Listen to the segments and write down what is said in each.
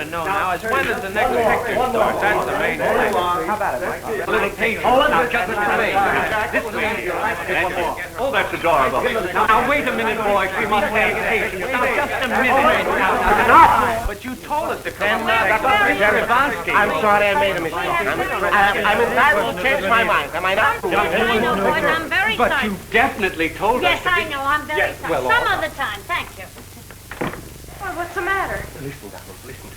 to know now is when is the next picture start? That's the main thing. How about it, Mike? A little patience. Now, just this way. This way. Oh, that's adorable. Now, wait a minute, boys. We must have patience. Now, just a minute. Now, but you told us to come. I'm sorry I made a mistake. I'm entitled to change my mind. Am I not? I know, boys. I'm very sorry. But you definitely told us. Yes, I know. I'm very sorry. well, Some other time. Thank you. Well, what's the matter? Listen, darling, listen.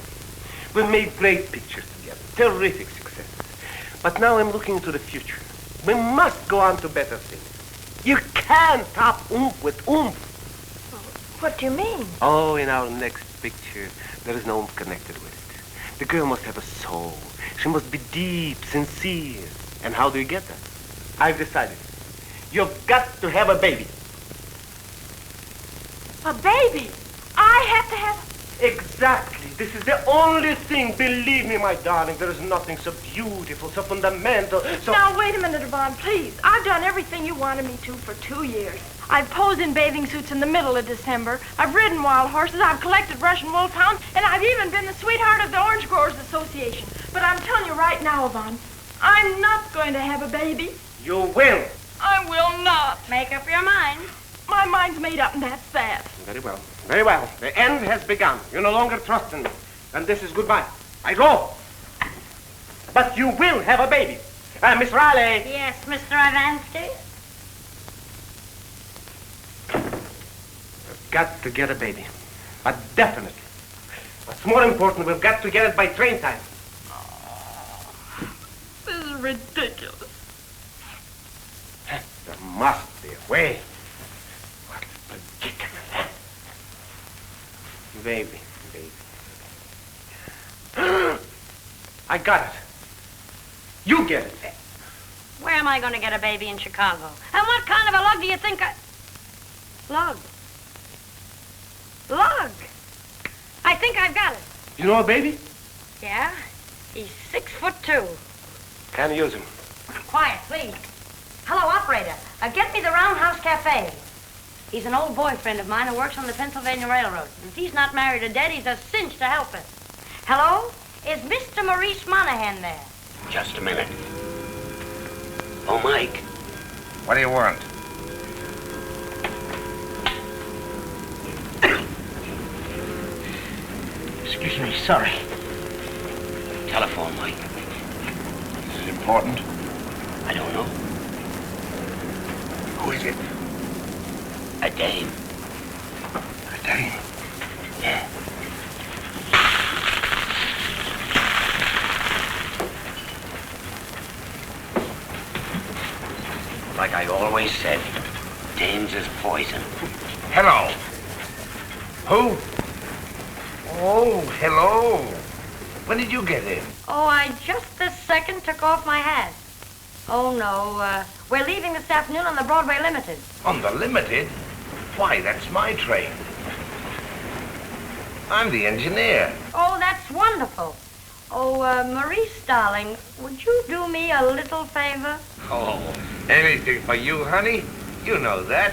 We made great pictures together. Terrific successes. But now I'm looking to the future. We must go on to better things. You can't top oomph with oomph. What do you mean? Oh, in our next picture, there is no oomph connected with it. The girl must have a soul. She must be deep, sincere. And how do you get that? I've decided. You've got to have a baby. A baby? I have to have... Exactly. This is the only thing. Believe me, my darling, there is nothing so beautiful, so fundamental, so... Now, wait a minute, Yvonne, please. I've done everything you wanted me to for 2 years. I've posed in bathing suits in the middle of December. I've ridden wild horses. I've collected Russian wolfhounds. And I've even been the sweetheart of the Orange Growers Association. But I'm telling you right now, Yvonne, I'm not going to have a baby. You will. I will not. Make up your mind. My mind's made up, and that's that. Very well. Very well. The end has begun. You no longer trust in me. And this is goodbye. I go. But you will have a baby. Miss Riley. Yes, Mr. Ivansky. We've got to get a baby. But definitely. What's more important, we've got to get it by train time. This is ridiculous. There must be a way. What a predicament, huh? Baby. I got it. You get it. Where am I going to get a baby in Chicago? And what kind of a lug do you think I... Lug? Lug? I think I've got it. You know a baby? Yeah? He's 6'2". Can't use him. Quiet, please. Hello, operator. Get me the Roundhouse Cafe. He's an old boyfriend of mine who works on the Pennsylvania Railroad. If he's not married or dead, he's a cinch to help us. Hello? Is Mr. Maurice Monahan there? Just a minute. Oh, Mike. What do you want? Excuse me, sorry. Telephone, Mike. Is it important? I don't know. Who is it? A dame. A dame? Yeah. Like I always said, dames is poison. Hello. Who? Oh, hello. When did you get in? Oh, I just this second took off my hat. Oh, no. We're leaving this afternoon on the Broadway Limited. On the Limited? Why, that's my train. I'm the engineer. Oh, that's wonderful. Oh, Maurice, darling, would you do me a little favor? Oh, anything for you, honey. You know that.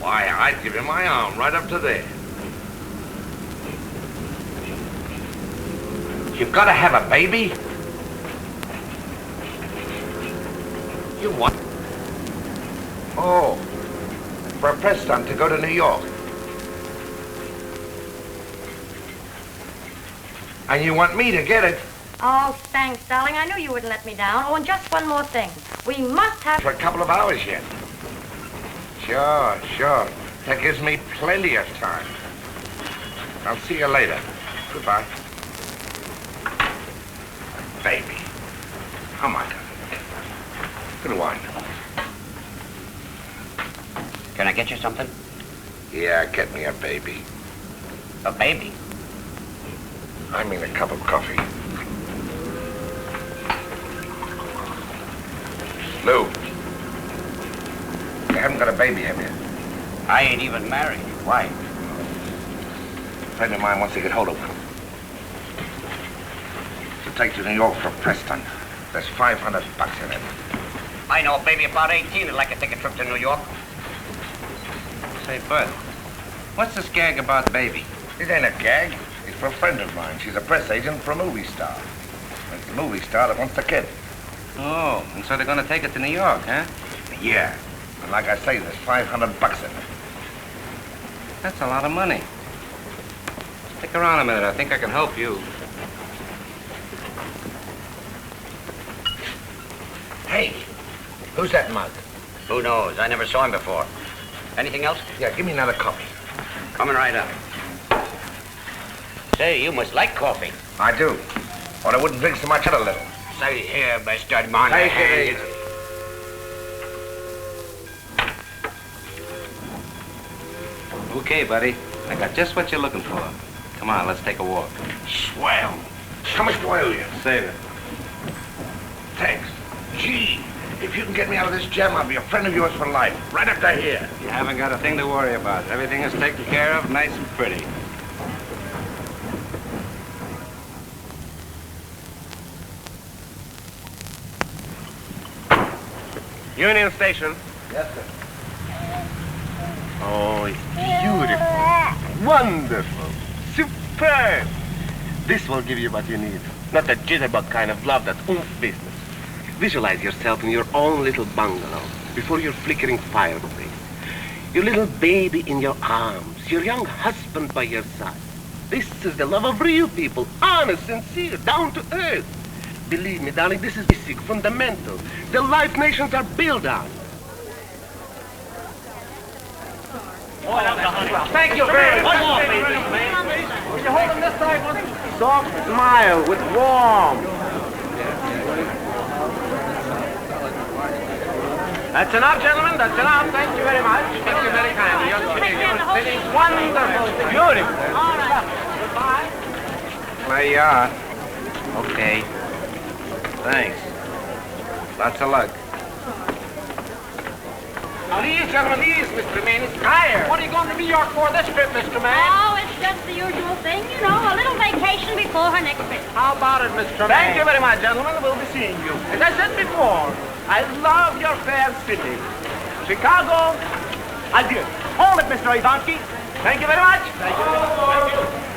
Why, I'd give you my arm right up to there. You've got to have a baby? You what? Oh, for a press stunt to go to New York. And you want me to get it? Oh, thanks, darling. I knew you wouldn't let me down. Oh, and just one more thing. We must have... For a couple of hours yet. Sure, sure. That gives me plenty of time. I'll see you later. Goodbye. Baby. How am I gonna? What do I know? Can I get you something? Yeah, get me a baby. A baby? I mean a cup of coffee. Lou. You haven't got a baby, have you? I ain't even married. Why? A friend of mine wants to get hold of one. To take to New York for a press stunt. There's $500 in it. I know a baby about 18 would like to take a trip to New York. Say, Bud, what's this gag about baby? It ain't a gag. It's for a friend of mine. She's a press agent for a movie star. It's the movie star that wants the kid. Oh, and so they're going to take it to New York, huh? Yeah. And like I say, there's $500 in it. That's a lot of money. Stick around a minute. I think I can help you. Hey, who's that mug? Who knows? I never saw him before. Anything else? Yeah, give me another coffee. Coming right up. Say, you must like coffee. I do. Or I wouldn't drink so much of it a little. Say here, Mr. Monahan. Hey. Okay, buddy. I got just what you're looking for. Come on, let's take a walk. Swell. How much do I owe you? Save it. Thanks. Gee, if you can get me out of this jam, I'll be a friend of yours for life. Right up to here. You haven't got a thing to worry about. Everything is taken care of, nice and pretty. Union Station. Yes, sir. Oh, it's beautiful. Wonderful. Superb. This will give you what you need. Not the jitterbug kind of love, that oomph business. Visualize yourself in your own little bungalow before your flickering fireplace. Your little baby in your arms. Your young husband by your side. This is the love of real people. Honest, sincere, down to earth. Believe me, darling, this is basic, fundamental. The life nations are built on. Thank you very much. Will you hold him this side? Soft smile with warmth. That's enough, gentlemen. That's enough. Thank you very much. Thank you very kindly. You're sitting wonderful. Beautiful. All right. Goodbye. There you are. Okay. Thanks. Lots of luck. Please, gentlemen, please, Mr. Tremaine. It's tired. What are you going to New York for this trip, Mr. Tremaine? Oh, it's just the usual thing, you know, a little vacation before her next trip. How about it, Mr. Tremaine? Thank you very much, gentlemen. We'll be seeing you. As I said before, I love your fair city. Chicago, adieu. Hold it, Mr. Ivansky. Thank you very much. Thank you. Thank you.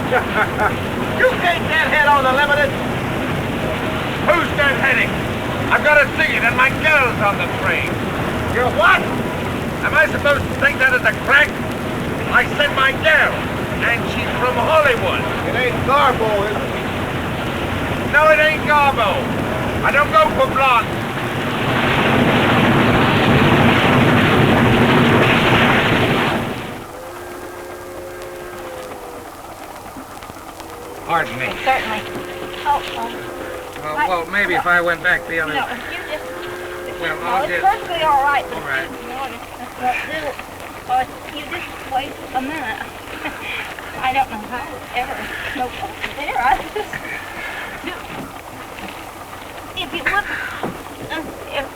You take that head on the Limited? Who's that heading? I've got a ticket and my girl's on the train. You're what? Am I supposed to take that as a crack? I said my girl, and she's from Hollywood. It ain't Garbo, is it? No, it ain't Garbo. I don't go for blonde. Pardon me. Certainly. Oh. Well, maybe if I went back the other way. No, you just... Well, no, I'll it's just... perfectly all right. All right. You just wait a minute. I don't know how ever go over there. I just... If you would...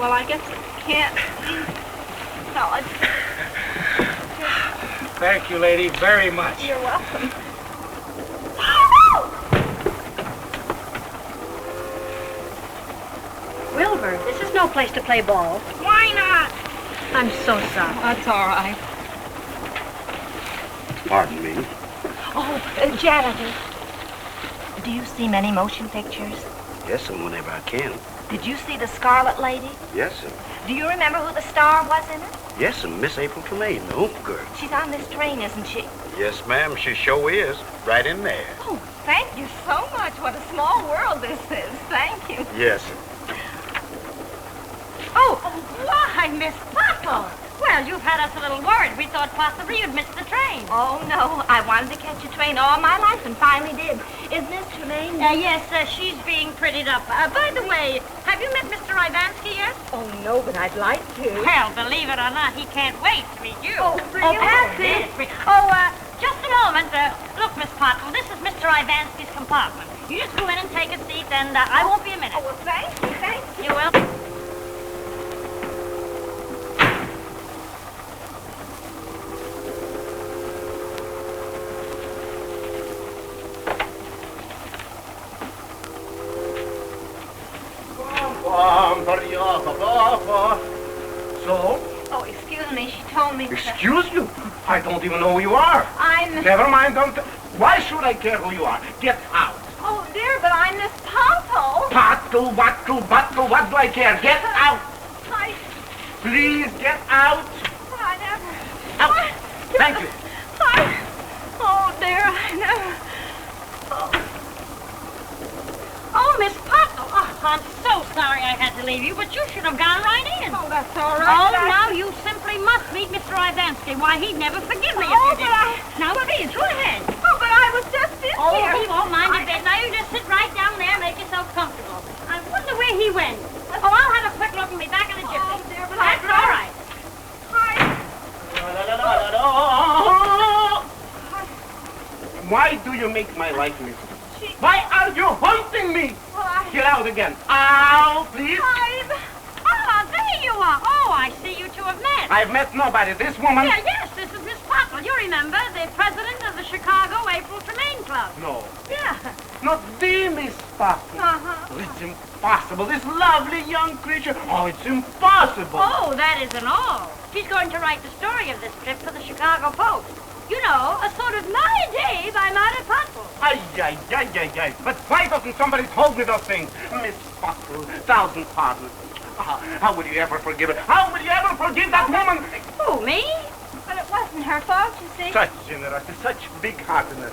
well, I guess you can't. No, I... Thank you, lady, very much. You're welcome. Wilbur, this is no place to play ball. Why not? I'm so sorry. That's all right. Pardon me. Oh, janitor. Do you see many motion pictures? Yes, and whenever I can. Did you see The Scarlet Lady? Yes, sir. Do you remember who the star was in it? Yes, and Miss April Tremaine, the Hoop Girl. She's on this train, isn't she? Yes, ma'am, she sure is. Right in there. Oh, thank you so much. What a small world this is. Thank you. Yes, sir. Why, Miss Pottle? Well, you've had us a little worried. We thought possibly you'd missed the train. Oh, no. I wanted to catch a train all my life and finally did. Is Miss Tremaine? Yes, she's being prettied up. By the way, have you met Mr. Ivansky yet? Oh, no, but I'd like to. Well, believe it or not, he can't wait to meet you. Oh, really? Patsy. Just a moment. Look, Miss Pottle, this is Mr. Ivansky's compartment. You just go in and take a seat, and I won't be a minute. Oh, well, thank you, thank you. You will. So? Oh, excuse me. She told me to... Excuse you? I don't even know who you are. I'm... Never mind, don't... Why should I care who you are? Get out. Oh, dear, but I'm Miss Pottle. Pottle, what do I care? Get out. I... Please, get out. I never... Out. Thank you. Oh, dear, I never... Oh, Miss Pottle. Oh, I'm so sorry I had to leave you, but you should have gone right in. Oh, that's all right. Oh, now you simply must meet Mr. Ivansky. Why, he'd never forgive me if you didn't. Now, please, go ahead. Oh, but I was just in Oh, here. he won't mind a bit. Now, you just sit right down there and make yourself comfortable. I wonder where he went. Oh, I'll have a quick look and be back in a jiffy. Oh, dear, but That's all right. Why do you make my life miserable? Why are you haunting me? Well, Get out again. Out, please. There you are. Oh, I see you two have met. I've met nobody. This woman... Yes, this is Miss Pottle. You remember, the president of the Chicago April Tremaine Club. No. Yeah. Not the Miss Pottle. Uh-huh. It's impossible. This lovely young creature. Oh, it's impossible. Oh, that isn't all. She's going to write the story of this trip for the Chicago Post. You know, a sort of My Day by Marty Pottle. Ay. But why doesn't somebody told me those things? Miss Pottle, 1,000 pardons. How will you ever forgive her? How will you ever forgive that woman? Who, me? But it wasn't her fault, you see. Such generosity, such big-heartedness.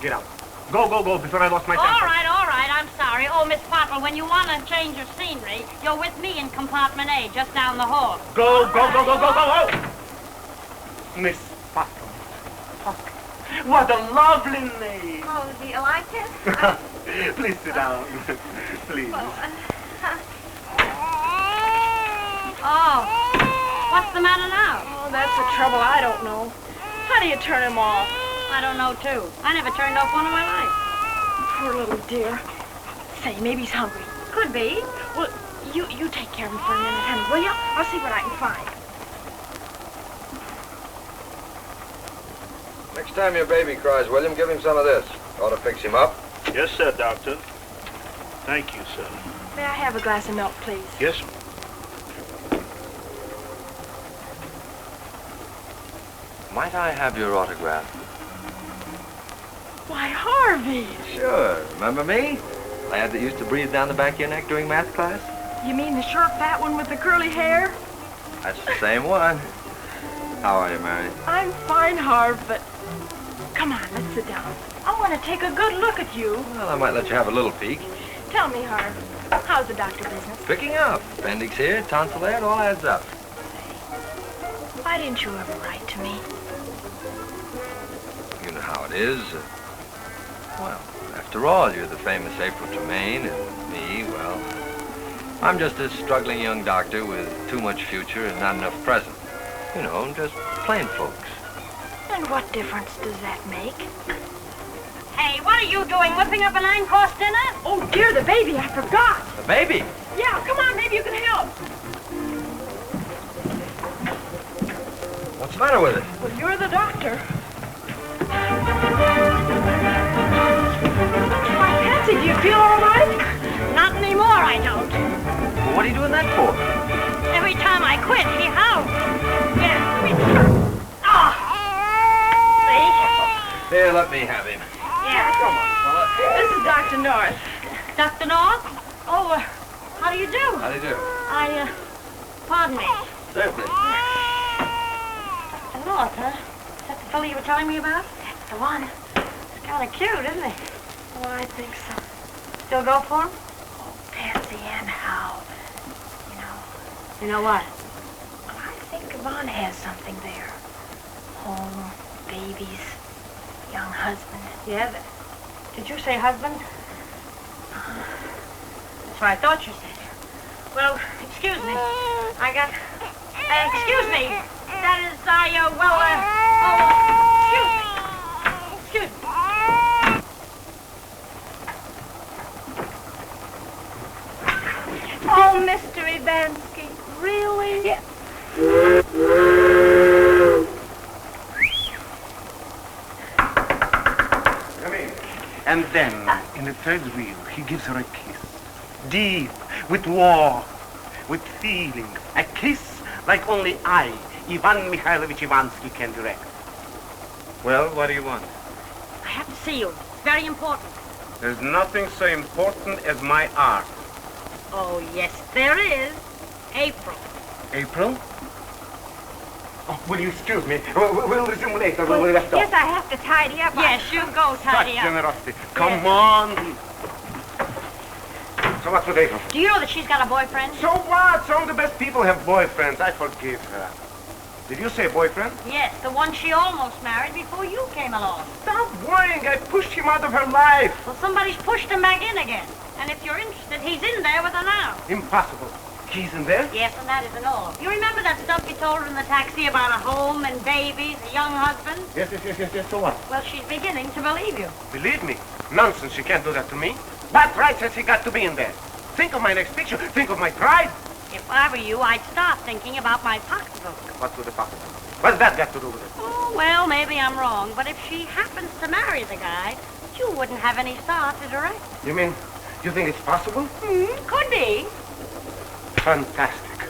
Get out. Go, before I lost my temper. All right, I'm sorry. Oh, Miss Pottle, when you want to change your scenery, you're with me in compartment A, just down the hall. Go. Miss Pottle. What a lovely name. Oh, do you like it? Please sit down. Please. Oh, what's the matter now? Oh, that's the trouble. I don't know. How do you turn him off? I don't know, too. I never turned off one in my life. Poor little dear. Say, maybe he's hungry. Could be. Well, you take care of him for a minute, honey, will you? I'll see what I can find. Next time your baby cries, William, give him some of this. Ought to fix him up. Yes, sir, Doctor. Thank you, sir. May I have a glass of milk, please? Yes, sir. Might I have your autograph? Why, Harvey! Sure. Remember me? Lad that used to breathe down the back of your neck during math class? You mean the short, fat one with the curly hair? That's the same one. How are you, Mary? I'm fine, Harv, but... Come on, let's sit down. I want to take a good look at you. Well, I might let you have a little peek. Tell me, Harv, how's the doctor business? Picking up. Appendix here, tonsil there, it all adds up. Why didn't you ever write to me? You know how it is. Well, after all, you're the famous April Tremaine, and me, well... I'm just a struggling young doctor with too much future and not enough present. You know, just plain folks. And what difference does that make? Hey, what are you doing, whipping up a 9-course dinner? Oh, dear, the baby, I forgot. The baby? Yeah, come on, maybe you can help. What's the matter with it? Well, you're the doctor. Why, Patsy, do you feel all right? Not anymore, I don't. Well, what are you doing that for? Every time I quit, he howls. Yeah. Oh. See? Here, let me have him. Yeah. Come on, fella. This is Dr. North. Dr. North? Oh, how do you do? How do you do? Pardon me. Certainly. Dr. North, huh? Is that the fellow you were telling me about? That's the one. He's kind of cute, isn't he? Oh, I think so. Still go for him? Patsy and Hal. You know, You know what? I think Yvonne has something there. Home, babies, young husband. Yeah, did you say husband? That's what I thought you said. Well, excuse me. Excuse me. That is, excuse me. Oh, Mr. Ivansky, really? Yeah. Come in. And then, in the third reel, he gives her a kiss. Deep, with warmth, with feeling. A kiss like only I, Ivan Mikhailovich Ivansky, can direct. Well, what do you want? I have to see you. It's very important. There's nothing so important as my art. Oh, yes, there is. April. April? Oh, will you excuse me? We'll resume later when we left off. Yes, I have to tidy up. Yes, you go tidy Such up. generosity. Come on. So what's with April? Do you know that she's got a boyfriend? So what? Some of the best people have boyfriends. I forgive her. Did you say boyfriend? Yes, the one she almost married before you came along. Stop worrying. I pushed him out of her life. Well, somebody's pushed him back in again. And if you're interested, he's in there with her now. Impossible. He's in there? Yes, and that isn't all. You remember that stuff you told her in the taxi about a home and babies, a young husband? Yes. So what? Well, she's beginning to believe you. Believe me. Nonsense. She can't do that to me. What right has he got to be in there? Think of my next picture. Think of my pride. If I were you, I'd start thinking about my pocketbook. What's with the pocketbook? What's that got to do with it? Oh, well, maybe I'm wrong, but if she happens to marry the guy, you wouldn't have any star to direct. You mean, you think it's possible? Could be. Fantastic.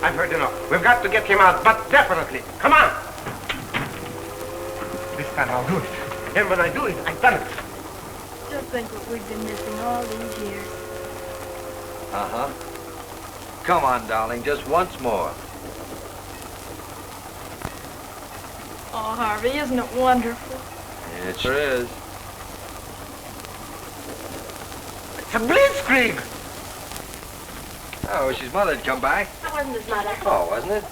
I've heard enough. We've got to get him out, but definitely. Come on. This time I'll do it. And when I do it, I've done it. Just think what we've been missing all these years. Uh-huh. Come on, darling, just once more. Oh, Harvey, isn't it wonderful? It sure is. It's a blitzkrieg. Oh, his mother'd come back. That wasn't his mother. Oh, wasn't it?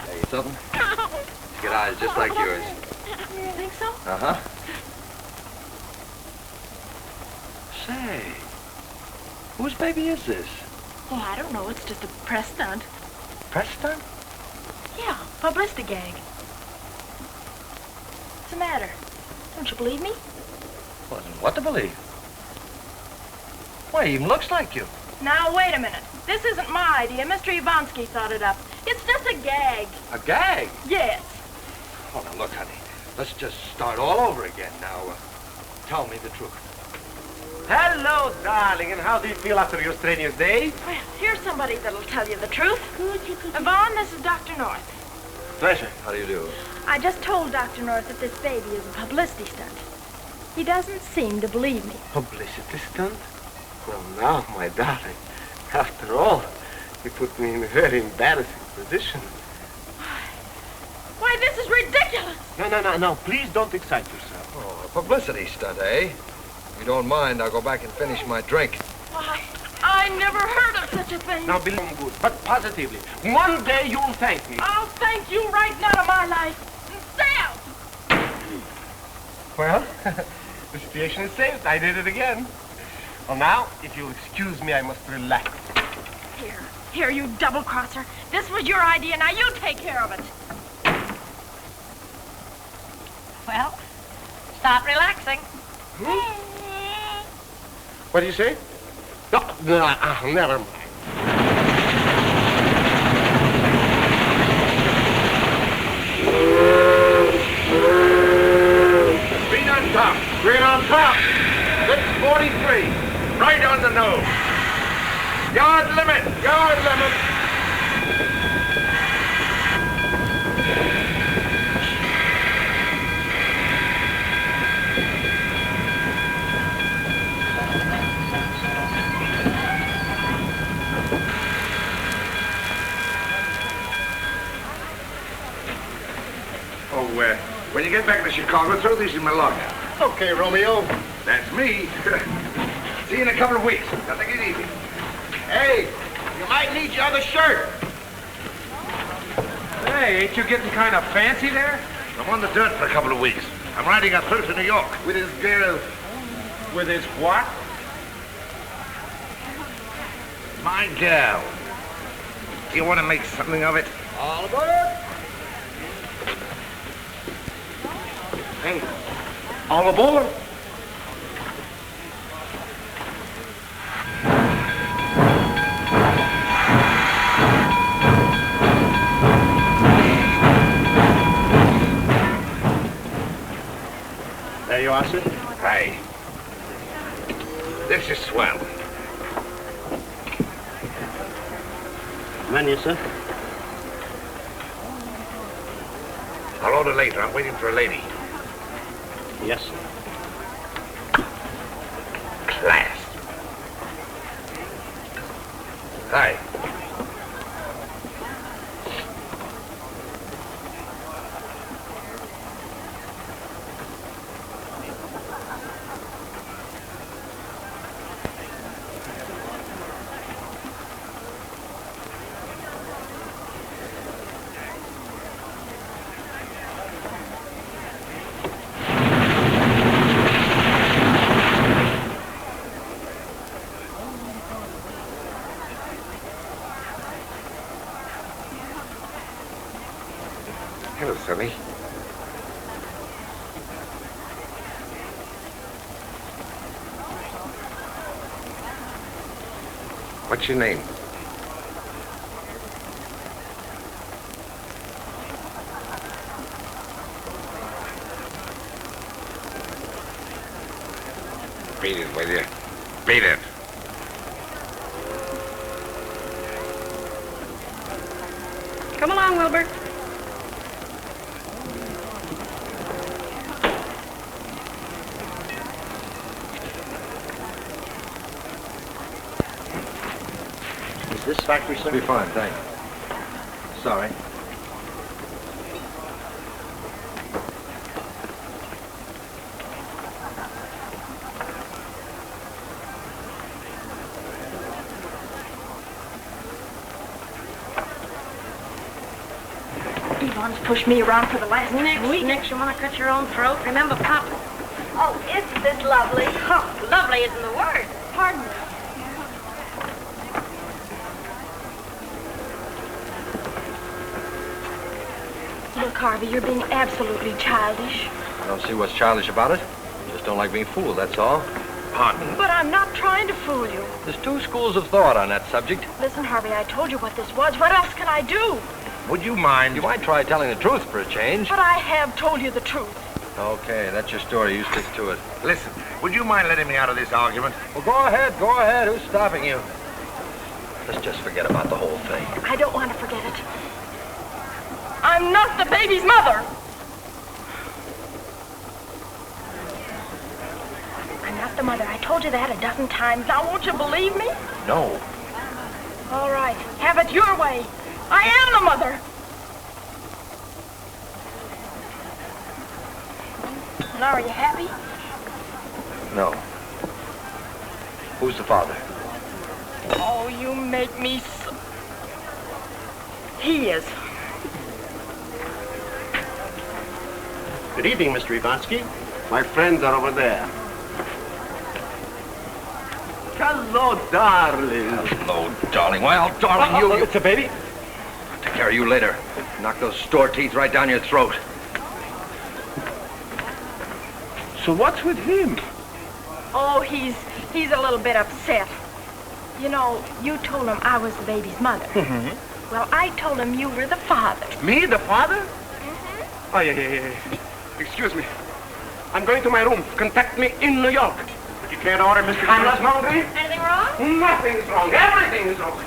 Hey, something? She's got eyes just like yours. You think so? Uh-huh. Say, whose baby is this? Oh, I don't know. It's just a press stunt. Press stunt? Yeah, publicity gag. What's the matter? Don't you believe me? Wasn't what to believe. Why, he even looks like you. Now, wait a minute. This isn't my idea. Mr. Ivansky thought it up. It's just a gag. A gag? Yes. Oh, now look, honey. Let's just start all over again. Now, tell me the truth. Hello, darling, and how do you feel after your strenuous day? Well, here's somebody that'll tell you the truth. Yvonne, this is Dr. North. Pleasure. How do you do? I just told Dr. North that this baby is a publicity stunt. He doesn't seem to believe me. Publicity stunt? Well, now, my darling, after all, you put me in a very embarrassing position. Why, this is ridiculous. No, please don't excite yourself. Oh, a publicity stunt, eh? If you don't mind, I'll go back and finish my drink. Why, I never heard of such a thing. Now, believe me good, but positively, one day you'll thank me. I'll thank you right now of my life. Stay out. Well, the situation is saved. I did it again. Well, now, if you'll excuse me, I must relax. Here, you double-crosser. This was your idea. Now you take care of it. Well, start relaxing. What do you say? No, never mind. Green on top. Green on top. 643. Right on the nose. Yard limit. Yard limit. When you get back to Chicago, throw these in my log. Okay, Romeo. That's me. See you in a couple of weeks. Now take it easy. Hey, You might need your other shirt. Hey, ain't you getting kind of fancy there? I'm on the dirt for a couple of weeks. I'm riding up through to New York with his girl. With his what? My girl. Do you want to make something of it? All aboard! Hey, all aboard. There you are, sir. Hey. This is swell. Menu, sir. I'll order later. I'm waiting for a lady. Yes, sir. Class. Hi. Hello, Sonny. What's your name? Beat it, will you? Beat it. Come along, Wilbur. This factory, sir? Be fine, thanks. Sorry. Yvonne's pushed me around for the last week. Next, you want to cut your own throat? Remember, Papa. Oh, isn't this lovely? Oh, lovely isn't the word. Pardon me. Look, Harvey, you're being absolutely childish. I don't see what's childish about it. Just don't like being fooled, that's all. Pardon? But I'm not trying to fool you. There's two schools of thought on that subject. Listen, Harvey, I told you what this was. What else can I do? Would you mind? You might try telling the truth for a change. But I have told you the truth. Okay, that's your story. You stick to it. Listen, would you mind letting me out of this argument? Well, go ahead, go ahead. Who's stopping you? Let's just forget about the whole thing. I don't want to forget it. I'm not the baby's mother. I'm not the mother. I told you that a dozen times. Now, won't you believe me? No. All right. Have it your way. I am the mother. Now, are you happy? No. Who's the father? Oh, you make me He is. Good evening, Mr. Ivansky. My friends are over there. Hello, darling. Hello, darling. Well, darling, you... It's a baby. I'll take care of you later. Knock those store teeth right down your throat. So what's with him? Oh, he's a little bit upset. You know, you told him I was the baby's mother. Mm-hmm. Well, I told him you were the father. Me, the father? Mm-hmm. Oh, yeah. Excuse me. I'm going to my room. Contact me in New York. Would you care to order Mr. Conrad's laundry? Anything wrong? Nothing's wrong. Everything is wrong.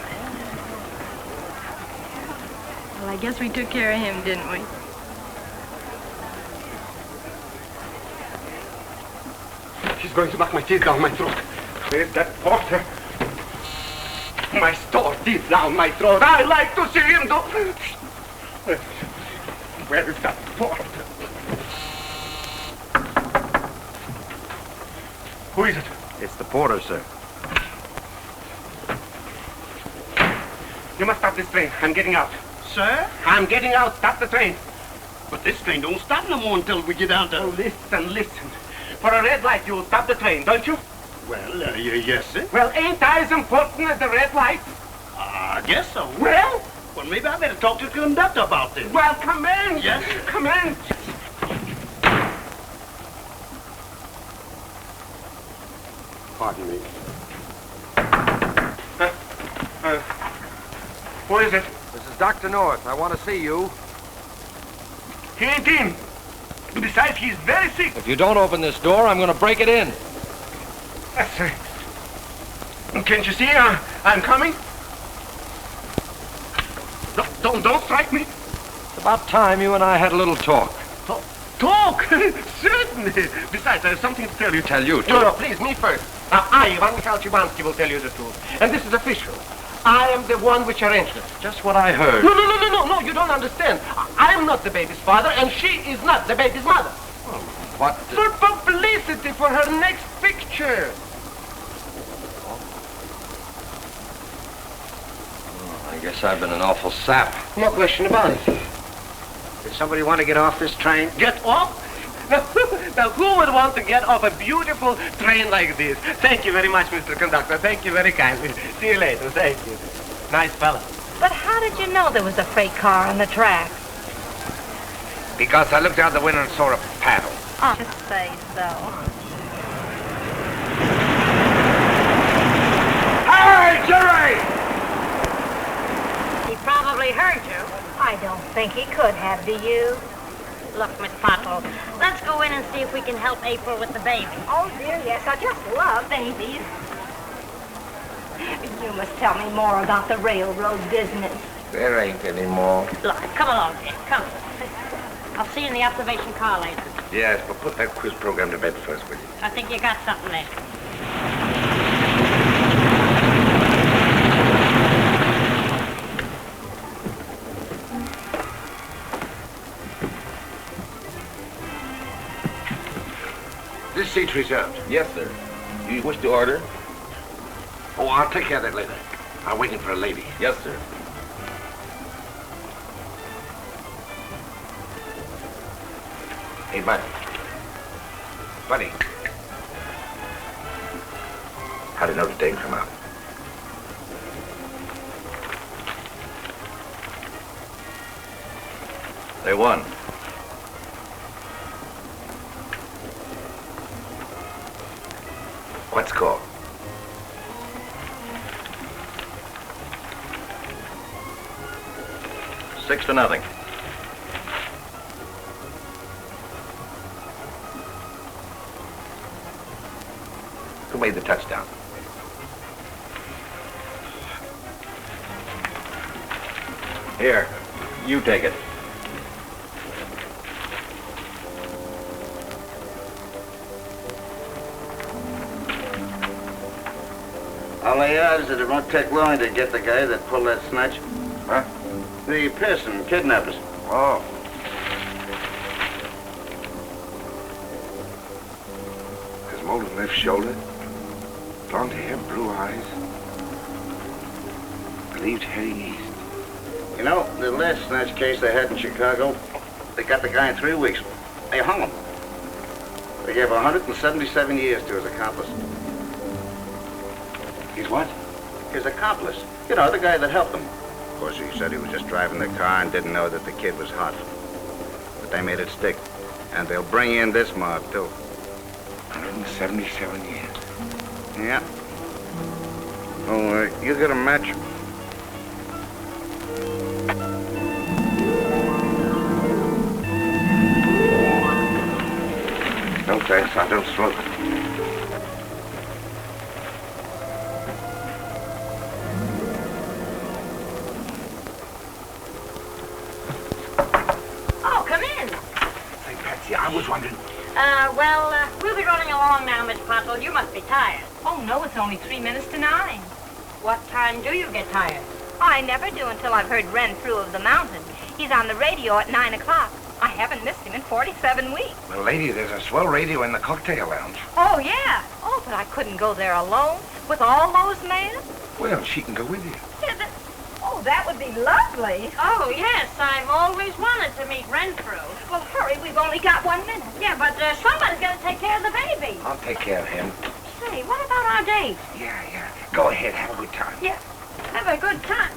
Well, I guess we took care of him, didn't we? She's going to knock my teeth down my throat. Where's that porter? My store teeth down my throat. I like to see him do... Where is that porter? Who is it? It's the porter, sir. You must stop this train. I'm getting out. Sir? I'm getting out. Stop the train. But this train don't stop no more until we get down to... Oh, listen. For a red light, you'll stop the train, don't you? Well, yes, sir. Well, ain't I as important as the red light? I guess so. Well, maybe I better talk to the conductor about this. Well, come in. Yes, sir. Come in. Pardon me. Who is it? This is Dr. North. I want to see you. He ain't in. Besides, he's very sick. If you don't open this door, I'm going to break it in. Can't you see? I'm coming. Don't strike me. It's about time you and I had a little talk. Talk? Certainly. Besides, I have something to tell you. Tell you, too. No, please, me first. I, Ivan Chalchibansky, will tell you the truth. And this is official. I am the one which arranged it. Just what I heard. No, you don't understand. I am not the baby's father, and she is not the baby's mother. What? For publicity for her next picture. I guess I've been an awful sap. No question about it. Did somebody want to get off this train? Get off? Now, who would want to get off a beautiful train like this? Thank you very much, Mr. Conductor. Thank you very kindly. See you later. Thank you. Nice fellow. But how did you know there was a freight car on the track? Because I looked out the window and saw a paddle. Oh, just say so. Hey, Jerry! He probably heard you. I don't think he could have, do you? Look, Miss Pottle, let's go in and see if we can help April with the baby. Oh, dear, yes. I just love babies. You must tell me more about the railroad business. There ain't any more. Look, come along, dear. Come. I'll see you in the observation car later. Yes, but put that quiz program to bed first, will you? I think you got something there. This seat's reserved. Yes, sir. Do you wish to order? Oh, I'll take care of that later. I'm waiting for a lady. Yes, sir. Hey, Bud. Buddy. How did Notre Dame come out? They won. What score? Six to nothing. Who made the touchdown? Here, you take it. All the odds that it won't take long to get the guy that pulled that snatch. Huh? The Pearson kidnappers. Oh. His molded left shoulder, blonde hair, blue eyes. Believed heading east. You know, the last snatch case they had in Chicago, they got the guy in 3 weeks. They hung him. They gave 177 years to his accomplice. He's what? His accomplice. You know, the guy that helped him. Of course, he said he was just driving the car and didn't know that the kid was hot. But they made it stick. And they'll bring in this mob, too. 177 years. Yeah. Oh, you get a match? No thanks, I don't smoke. Oh, come in. Say, Patsy, I was wondering. We'll be running along now, Miss Pottle. You must be tired. Oh, no, it's only 3 minutes to 9. What time do you get tired? I never do until I've heard Ren through of the mountain. He's on the radio at 9 o'clock. I haven't missed him in 47 weeks. Well, lady, there's a swell radio in the cocktail lounge. Oh, yeah. Oh, but I couldn't go there alone with all those men. Well, she can go with you. Yeah, Oh, that would be lovely. Oh, yes, I've always wanted to meet Renfrew. Well, hurry, we've only got 1 minute. Yeah, but somebody's got to take care of the baby. I'll take care of him. Say, what about our date? Yeah. Go ahead, have a good time. Yeah, have a good time.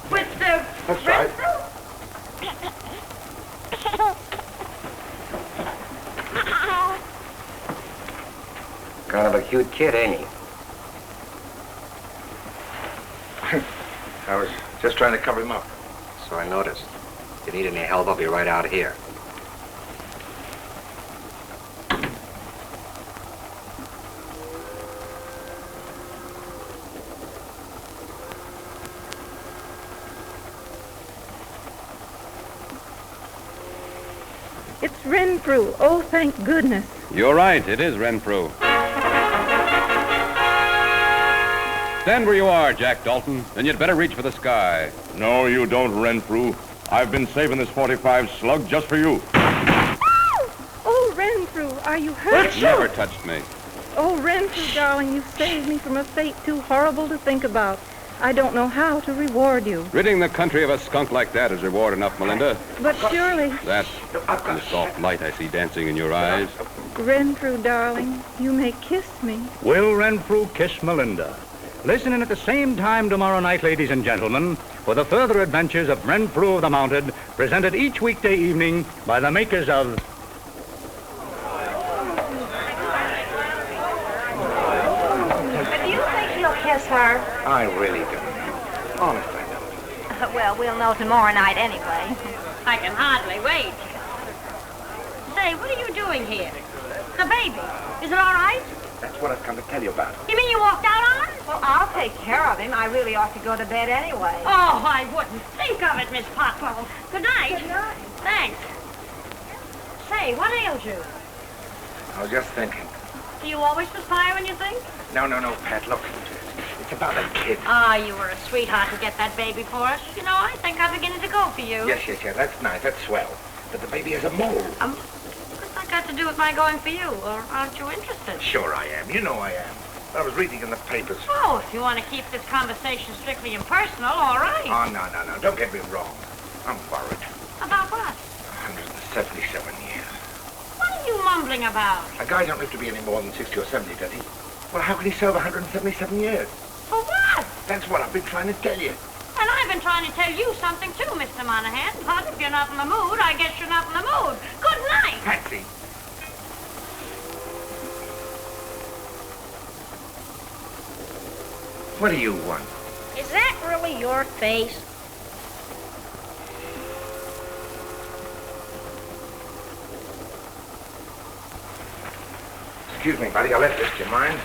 With That's right. Renfrew? Kind of a cute kid, ain't he? I was just trying to cover him up. So I noticed. If you need any help, I'll be right out here. It's Renfrew. Oh, thank goodness. You're right, it is Renfrew. Stand where you are, Jack Dalton. Then you'd better reach for the sky. No, you don't, Renfrew. I've been saving this .45 slug just for you. Oh, Renfrew, are you hurt? It never touched me. Oh, Renfrew, darling, you've saved me from a fate too horrible to think about. I don't know how to reward you. Ridding the country of a skunk like that is reward enough, Melinda. But surely... That and the soft light I see dancing in your eyes. Renfrew, darling, you may kiss me. Will Renfrew kiss Melinda? Listen in at the same time tomorrow night, ladies and gentlemen, for the further adventures of Renfrew of the Mounted, presented each weekday evening by the makers of... Do you think he'll kiss her? I really don't know. Honest, I don't. Well, we'll know tomorrow night anyway. I can hardly wait. Say, what are you doing here? The baby. Is it all right? That's what I've come to tell you about. You mean you walked out on him? Well, I'll take care of him. I really ought to go to bed anyway. Oh, I wouldn't think of it, Miss Potwell. Good night. Good night. Thanks. Say, what ails you? I was just thinking. Do you always perspire when you think? No, Pat, look. It's about that kid. Ah, you were a sweetheart to get that baby for us. You know, I think I'm beginning to go for you. Yes, that's nice. That's swell. But the baby has a mole. What's that got to do with my going for you? Or aren't you interested? Sure I am. You know I am. I was reading in the papers. Oh, if you want to keep this conversation strictly impersonal, all right. Oh, no. Don't get me wrong. I'm worried. About what? 177 years. What are you mumbling about? A guy don't live to be any more than 60 or 70, does he? Well, how can he serve 177 years? For what? That's what I've been trying to tell you. And I've been trying to tell you something too, Mr. Monahan. But if you're not in the mood, I guess you're not in the mood. Good night. Patsy. What do you want? Is that really your face? Excuse me, buddy. I left this. Do you mind?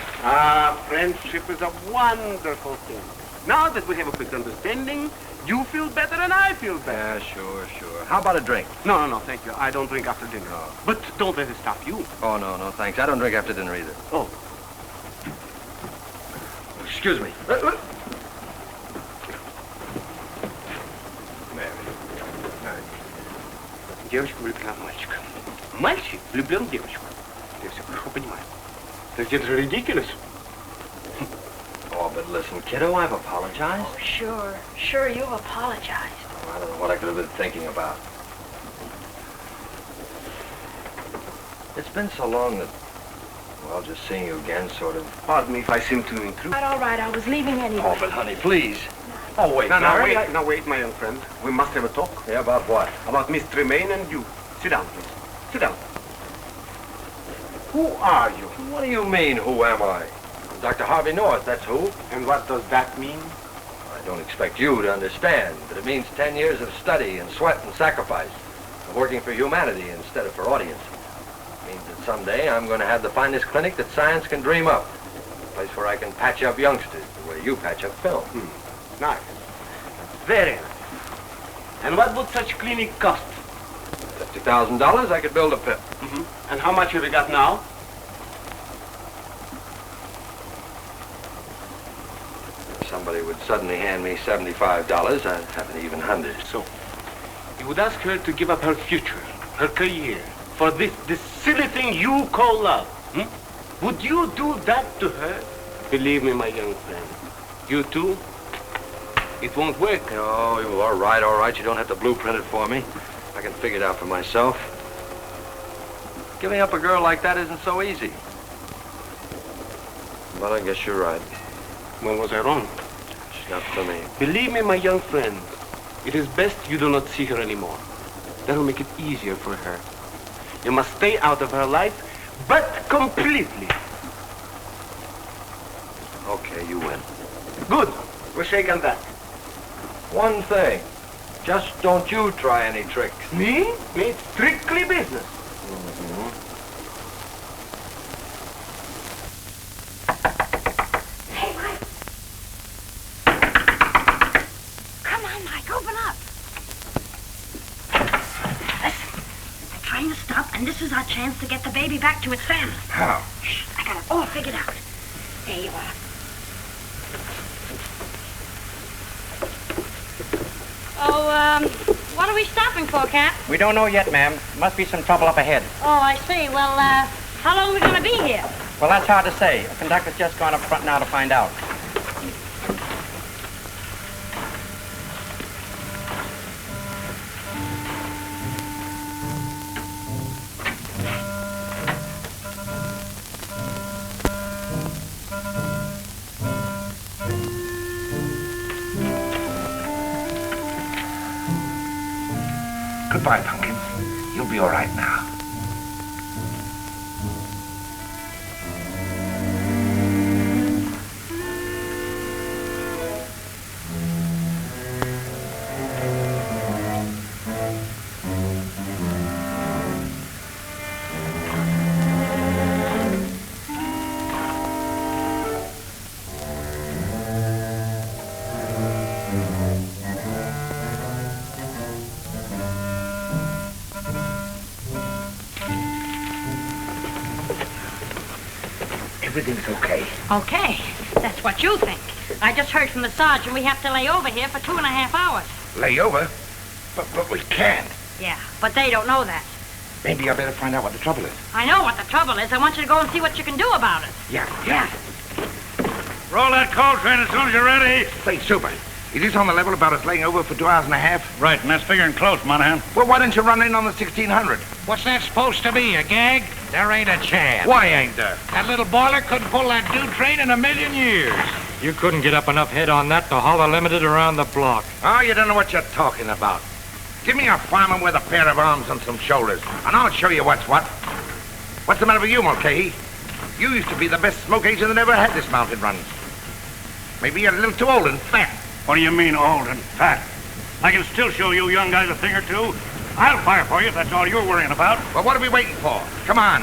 Friendship is a wonderful thing. Now that we have a quick understanding, you feel better and I feel better. Yeah, sure. How about a drink? No, thank you. I don't drink after dinner. Oh. But don't let it stop you. Oh, no, thanks. I don't drink after dinner either. Oh. Excuse me. Девочка влюблена в мальчика. Мальчик влюблен в девочку. Я все хорошо понимаю. Так это же ridiculous. Oh, but listen, kiddo, I've apologized. Oh, sure, you've apologized. Oh, I don't know what I could have been thinking about. It's been so long that, well, just seeing you again sort of... Pardon me if I seem to intrude. All right, I was leaving anyway. Oh, but honey, please. Oh, wait. Now, wait, my young friend. We must have a talk. Yeah, about what? About Miss Tremaine and you. Sit down, please. Sit down. Who are you? What do you mean, who am I? I'm Dr. Harvey North, that's who. And what does that mean? I don't expect you to understand, but it means 10 years of study and sweat and sacrifice, of working for humanity instead of for audience. It means that someday I'm going to have the finest clinic that science can dream up. A place where I can patch up youngsters the way you patch up film. Nice. Very nice. And what would such clinic cost? $50,000, I could build a pit. And how much have you got now? If somebody would suddenly hand me $75, I'd have an even hundred. So, you would ask her to give up her future, her career, for this silly thing you call love. Would you do that to her? Believe me, my young friend, you too It won't work. Oh, all right. You don't have to blueprint it for me. I can figure it out for myself. Giving up a girl like that isn't so easy. But I guess you're right. When was I wrong? She's not for me. Believe me, my young friend, it is best you do not see her anymore. That'll make it easier for her. You must stay out of her life, but completely. Okay, you win. Good. We'll shake on that. One thing. Just don't you try any tricks. Me? Me? It's strictly business. Hey, Mike. Come on, Mike, open up. Listen, the train has stopped, and this is our chance to get the baby back to its family. How? Shh, I got it all figured out. There you are. Oh, what are we stopping for, Cap? We don't know yet, ma'am. Must be some trouble up ahead. Oh, I see. Well, how long are we going to be here? Well, that's hard to say. The conductor's just gone up front now to find out. Goodbye, Pumpkins. You'll be all right now. Everything's okay. Okay. That's what you think. I just heard from the sergeant we have to lay over here for 2.5 hours. Lay over? But we can't. Yeah, but they don't know that. Maybe I better find out what the trouble is. I know what the trouble is. I want you to go and see what you can do about it. Yeah. Roll that coal train as soon as you're ready. Say, Super, is this on the level about us laying over for 2.5 hours? Right, and that's figuring close, Monahan. Well, why don't you run in on the 1600? What's that supposed to be, a gag? There ain't a chance. Why ain't there? That little boiler couldn't pull that dude train in 1,000,000 years. You couldn't get up enough head on that to haul a limited around the block. Oh, you don't know what you're talking about. Give me a fireman with a pair of arms and some shoulders, and I'll show you what's what. What's the matter with you, Mulcahy? You used to be the best smoke agent that ever had this mounted run. Maybe you're a little too old and fat. What do you mean, old and fat? I can still show you young guys a thing or two. I'll fire for you if that's all you're worrying about. Well, what are we waiting for? Come on.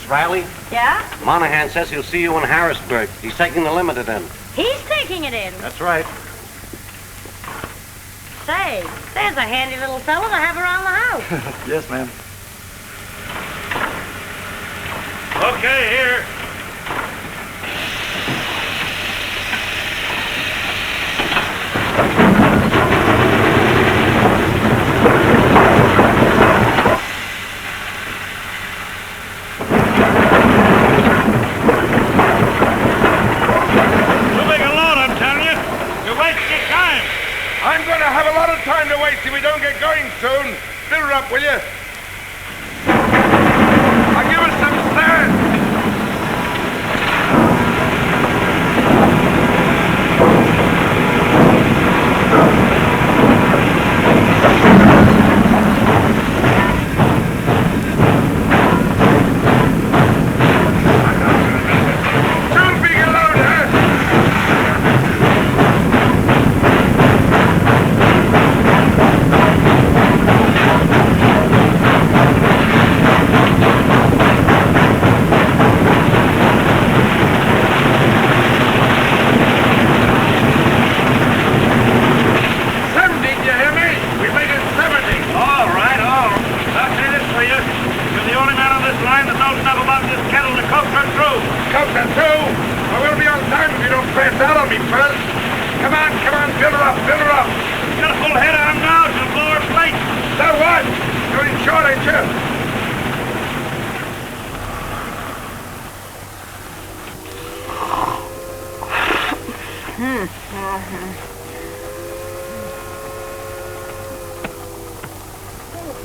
Riley? Yeah? Monahan says he'll see you in Harrisburg. He's taking the limited in. He's taking it in. That's right. Say, there's a handy little fella to have around the house. Yes, ma'am. Okay, here. I'm going to have a lot of time to waste if we don't get going soon. Fill her up, will you? Now give us some stand. coat and two. I will be on time if you don't pass out on me first. Come on, fill her up, fill her up. Got a full head on now to blow her plate. So what? You're in short, ain't you?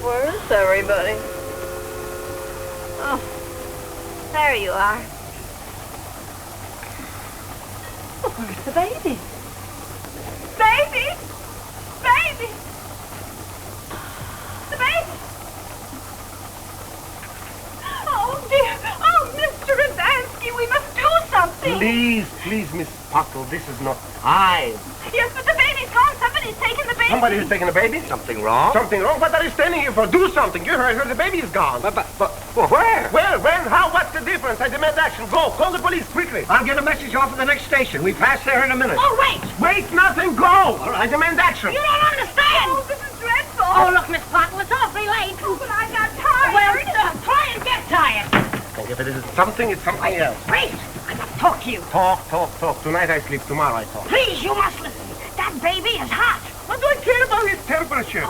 Where is everybody? Oh, there you are. Oh, where's the baby? Baby! Baby! The baby! Oh, dear. Oh, Mr. Adamski, we must do something. Please, Miss Pottle, this is not time. Yes, but the baby's gone. Somebody's taken the baby. Somebody is taking the baby? Something wrong? Something wrong? What are you standing here for? Do something. You heard her. The baby is gone. But where? Where? When? How? What's the difference? I demand action. Go. Call the police quickly. I'll get a message off at the next station. We pass there in a minute. Oh, wait. Wait, nothing. Go. I demand action. You don't understand. Oh, this is dreadful. Oh, look, Miss Pottle, it's awfully late. Oh, but I got tired. Well, try and get tired. If it is something, it's something else. Wait. I must talk to you. Talk. Tonight I sleep. Tomorrow I talk. Please, you must listen. That baby is hot. What do I care about his temperature?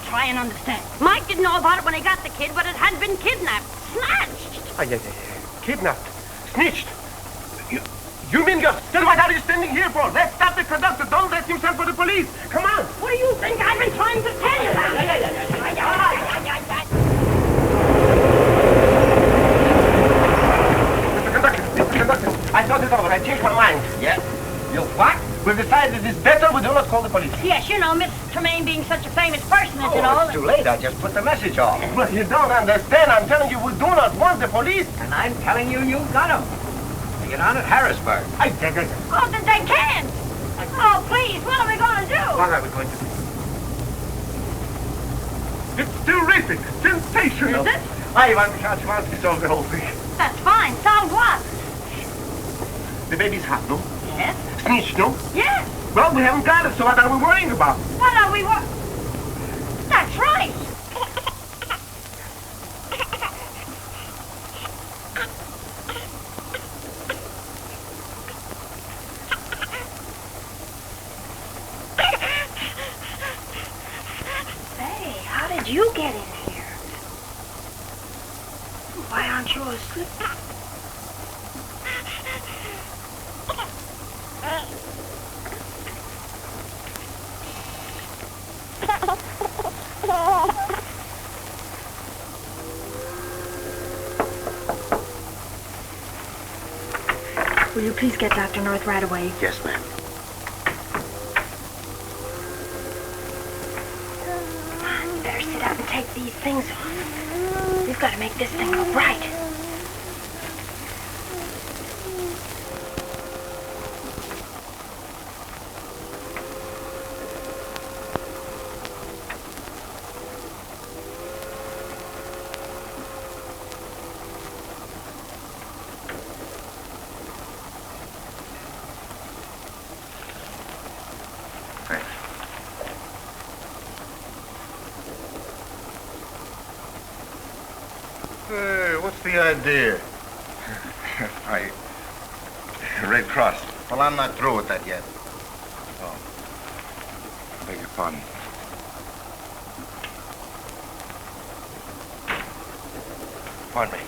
Try and understand. Mike didn't know about it when he got the kid, but it had been kidnapped. Snatched. Kidnapped. Snitched. You mean you're... Then what are you standing here for? Let's stop the conductor. Don't let him send for the police. Come on. What do you think I've been trying to tell you? Mr. Conductor, I thought it over. I changed my mind. Yeah? You what? We've decided it's better we do not call the police. Yes, you know, Miss Tremaine being such a famous personage and all. It's too late. I just put the message off. Well, you don't understand. I'm telling you, we do not want the police. And I'm telling you, you got them. They get on at Harrisburg. Oh, then they can't. Oh, please, what are we going to do? What are we going to do? It's terrific. Sensational. Is it? Ivan Kaczmarski solved the whole thing. That's fine. Solve what? The baby's hot, no? Yes. Snitched, no? Yes. Well, we haven't got it, so what are we worrying about? What are we That's right. Hey, how did you get in here? Why aren't you asleep? Will you please get Dr. North right away? Yes, ma'am. You better sit up and take these things off. We've got to make this thing look right. What's the idea? Red Cross. Well, I'm not through with that yet. Oh. Beg your pardon. Pardon me.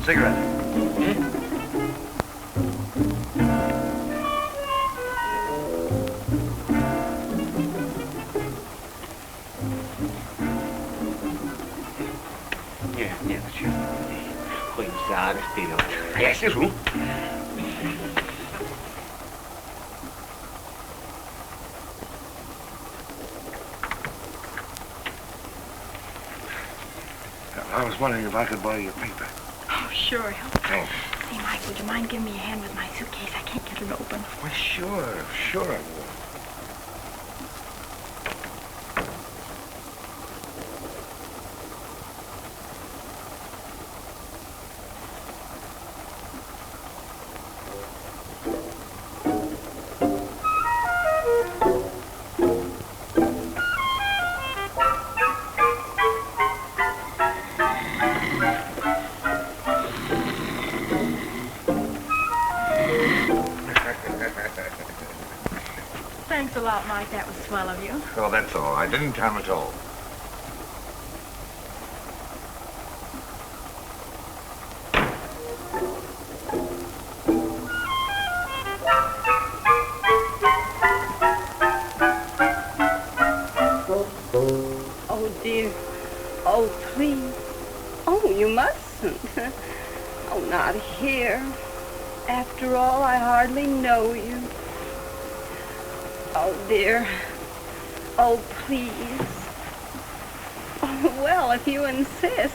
Cigarette. Nie, значит. Ой, зараз вперед. А я сижу. I was wondering if I could borrow your paper. Oh, sure. Thanks. Hey, Mike, would you mind giving me a hand with my suitcase? I can't get it open. Well, sure I will. Thanks a lot, Mike. That was swell of you. Oh, that's all. I didn't come at all. Oh, dear. Oh, please. Oh, you mustn't. Oh, not here. After all, I hardly know you. Oh, dear. Oh, please. Oh, well, if you insist.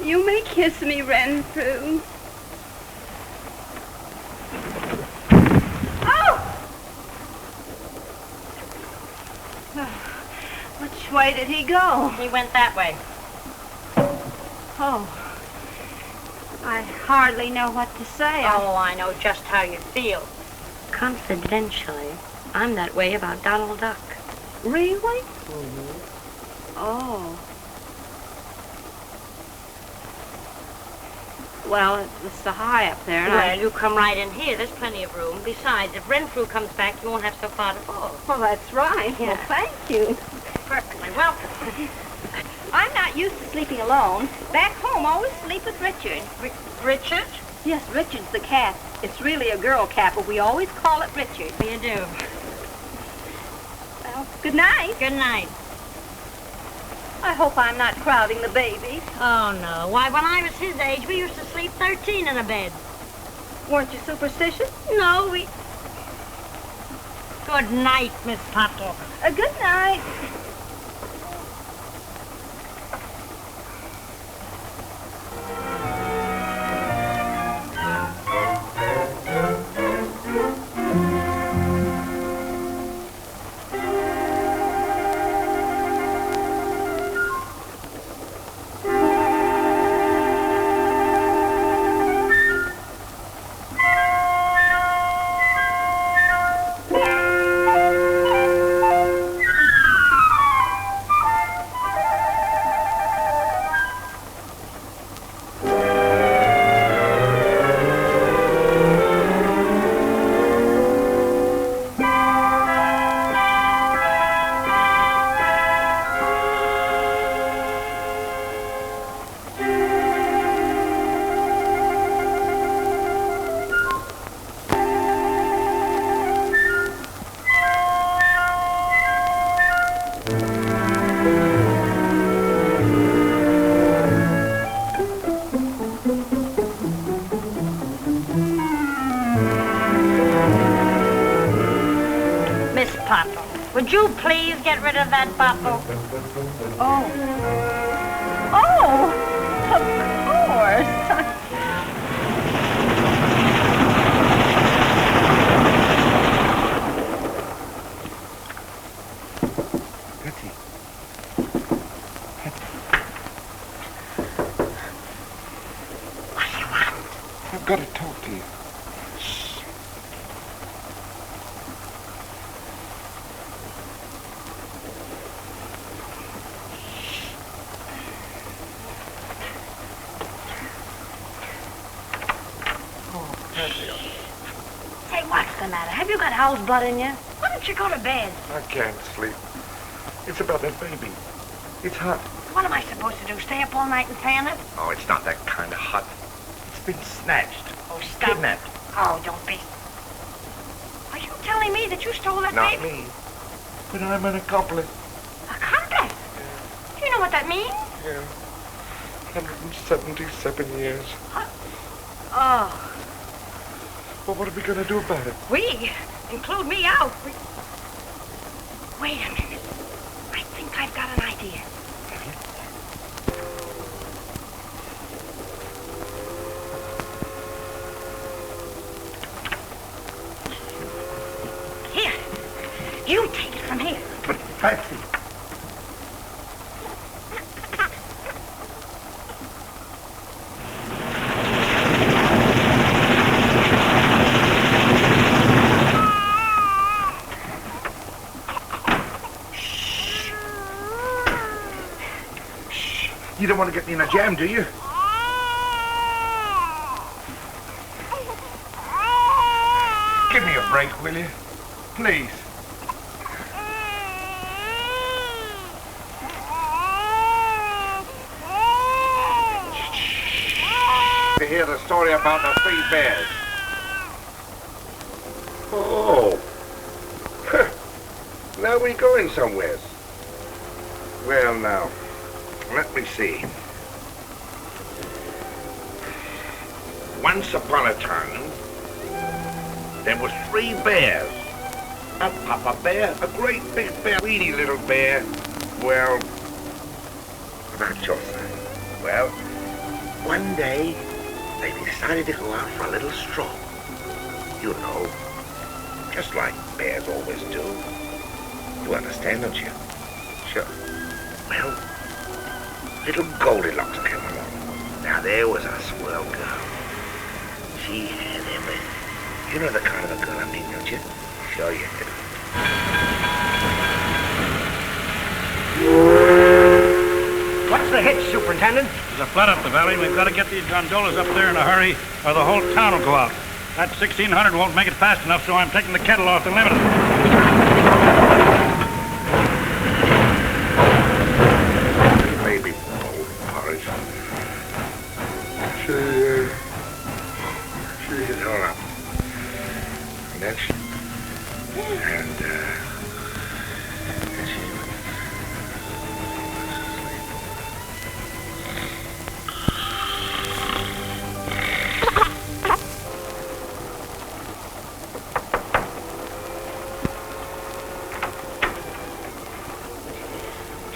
You may kiss me, Renfrew. Oh! Which way did he go? He went that way. Oh. I hardly know what to say. Oh, I know just how you feel. Confidentially, I'm that way about Donald Duck. Really? Mm-hmm. Oh. Well, it's so high up there. And Well, you come right in here. There's plenty of room. Besides, if Renfrew comes back, you won't have so far to fall. Well, that's right. Yeah. Well, thank you. Perfectly welcome. I'm not used to sleeping alone. Back home, I always sleep with Richard. Richard? Yes, Richard's the cat. It's really a girl cat, but we always call it Richard. You do. Well, good night. Good night. I hope I'm not crowding the babies. Oh, no. Why, when I was his age, we used to sleep 13 in a bed. Weren't you superstitious? No, we... Good night, Miss Potter. Good night. Would you please get rid of that bottle? Oh. Oh, of course. Patsy. What do you want? I've got to talk to you. Say, what's the matter? Have you got Hal's blood in you? Why don't you go to bed? I can't sleep. It's about that baby. It's hot. What am I supposed to do, stay up all night and fan it? Oh, it's not that kind of hot. It's been snatched. Oh, stop. Kidnapped. Oh, don't be. Are you telling me that you stole that Not baby? me. But I'm an accomplice. Accomplice? Do you know what that means? Yeah. 177 years. Oh. Well, what are we going to do about it? We? Include me out. Wait a minute. I think I've got an idea. Here. You take it from here. But, Patsy. You don't want to get me in a jam, do you? Give me a break, will you? Please. To hear the story about the 3 bears. Oh. Now we're going somewhere. Well, now. Let me see. Once upon a time, there was 3 bears. A papa bear, a great big bear, weedy little bear. Well, about your size. Well, one day, they decided to go out for a little stroll. You know, just like bears always do. You understand, don't you? Sure. Well, little Goldilocks came along. Now, there was a swell girl. She had everything. You know the kind of a girl I mean, don't you? Sure you do. What's the hitch, Superintendent? There's a flood up the valley. We've got to get these gondolas up there in a hurry, or the whole town will go out. That 1600 won't make it fast enough, so I'm taking the kettle off the limited. Baby porridge. She hit her up. And then she... And she...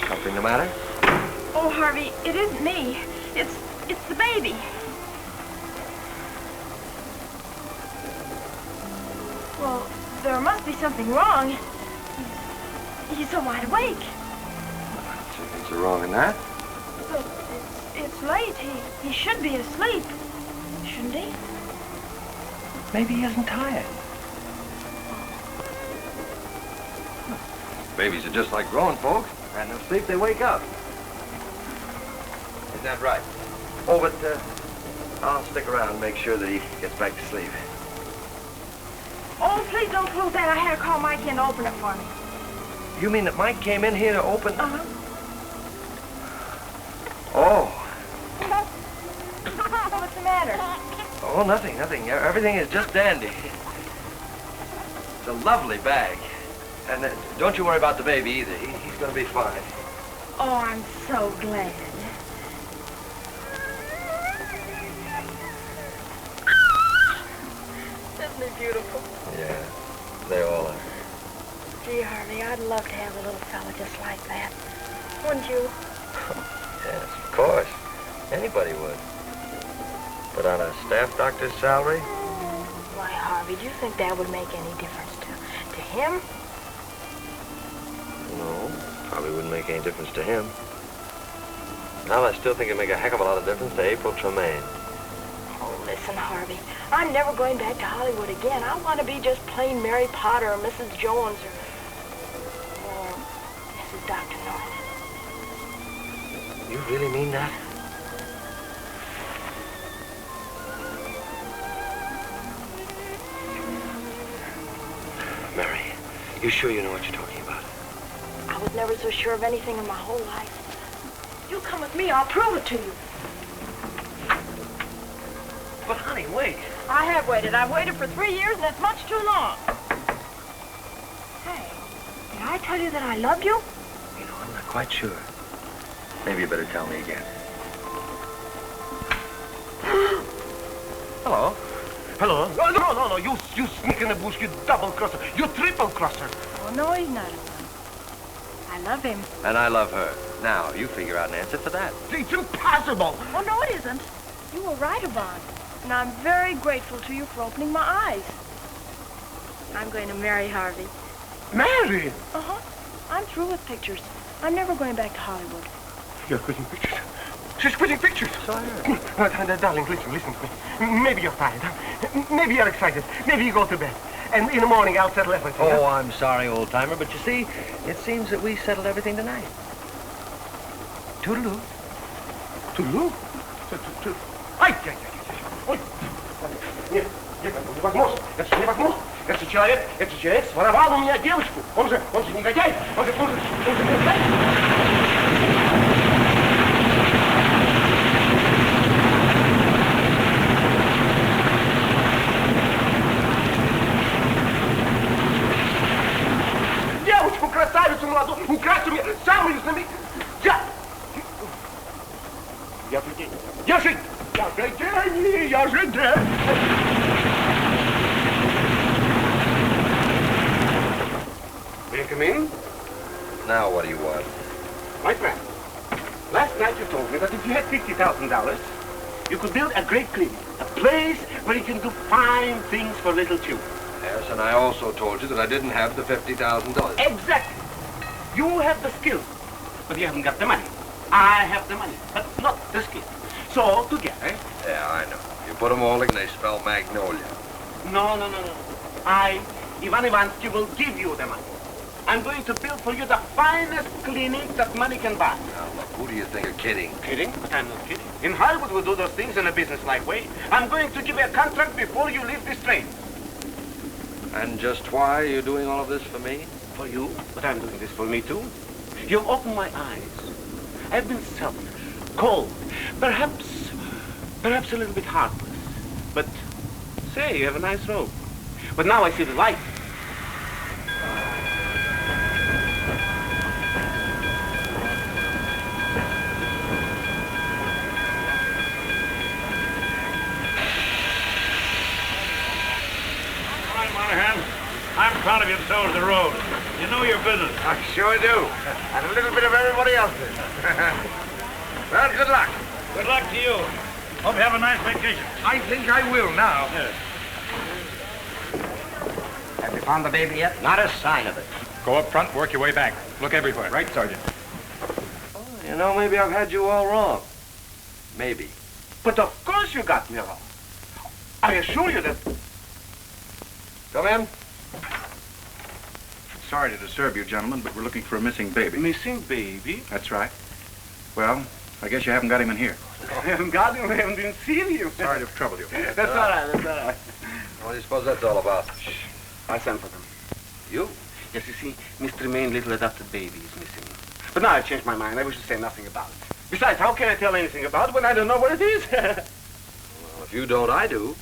Something the matter? Oh, Harvey, it isn't me. It's the baby. Well, there must be something wrong. He's so wide awake. Something's wrong in that. But it's late. He should be asleep. Shouldn't he? Maybe he isn't tired. Babies are just like grown folks. Had no sleep, they wake up. Isn't that right? Oh, but I'll stick around and make sure that he gets back to sleep. Oh, please don't close that. I had to call Mike in to open it for me. You mean that Mike came in here to open? Uh-huh. Oh. What's the matter? Oh, nothing. Everything is just dandy. It's a lovely bag. And don't you worry about the baby either. He's going to be fine. Oh, I'm so glad. Isn't he beautiful? Yeah, they all are. Gee, Harvey, I'd love to have a little fella just like that. Wouldn't you? Yes, of course. Anybody would. But on a staff doctor's salary? Why, Harvey, do you think that would make any difference to him? No, probably wouldn't make any difference to him. Now, I still think it'd make a heck of a lot of difference to April Tremaine. Oh, listen, Harvey, I'm never going back to Hollywood again. I want to be just plain Mary Potter or Mrs. Jones or Mrs. Dr. Norman. You really mean that? Mary, you sure you know what you're talking about? I was never so sure of anything in my whole life. You come with me, I'll prove it to you. But, honey, wait. I have waited. I've waited for 3 years, and that's much too long. Hey, did I tell you that I love you? You know, I'm not quite sure. Maybe you better tell me again. Hello? Hello? Oh, no, you sneak in the bush, you double-crosser, you triple-crosser. Oh, no, he's not. I love him. And I love her. Now, you figure out an answer for that. It's impossible. Oh, no, it isn't. You were right about it. And I'm very grateful to you for opening my eyes. I'm going to marry Harvey. Marry? Uh-huh. I'm through with pictures. I'm never going back to Hollywood. You're quitting pictures? She's quitting pictures. So I heard. Darling, listen to me. Maybe you're tired. Maybe you're excited. Maybe you go to bed. And in the morning, I'll settle everything. Oh, I'm sorry, old-timer, but you see, it seems that we settled everything tonight. Toodaloo. Toodaloo? Ай! Ой! Нет, невозможно. Это невозможно. Этот человек своровал у меня девочку. Он же негодяй. Он же негодяй. Девочку, красавицу молодую, украсть у меня самую знаменитую. Я же гений. May I come in? Now, what do you want? My friend, last night you told me that if you had $50,000, you could build a great clinic, a place where you can do fine things for little children. Yes, and I also told you that I didn't have the $50,000. Exactly. You have the skill, but you haven't got the money. I have the money, but not the skill. So, together... Yeah, I know. You put them all together and they spell Magnolia. No. I, Ivan Ivansky, will give you the money. I'm going to build for you the finest clinic that money can buy. Now, look, who do you think are kidding? Kidding? But I'm not kidding. In Hollywood, we do those things in a business-like way. I'm going to give you a contract before you leave this train. And just why are you doing all of this for me? For you? But I'm doing this for me, too. You've opened my eyes. I've been selfish, cold, perhaps a little bit heartless. But, say, you have a nice robe. But now I see the light. I'm proud of you to toes the road. You know your business. I sure do. And a little bit of everybody else's. Well, good luck. Good luck to you. Hope you have a nice vacation. I think I will now. Yes. Have you found the baby yet? Not a sign of it. Go up front, work your way back. Look everywhere. Right, Sergeant? Oh, you know, maybe I've had you all wrong. Maybe. But of course you got me wrong. I assure you that... Come in. Sorry to disturb you, gentlemen, but we're looking for a missing baby. Missing baby? That's right. Well, I guess you haven't got him in here. I haven't got him. I haven't even seen you. Sorry to have troubled you. That's all right. What do you suppose that's all about? I sent for them. You? Yes, you see, Miss Tremaine's little adopted baby is missing. But now I've changed my mind. I wish to say nothing about it. Besides, how can I tell anything about it when I don't know where it is? Well, if you don't, I do.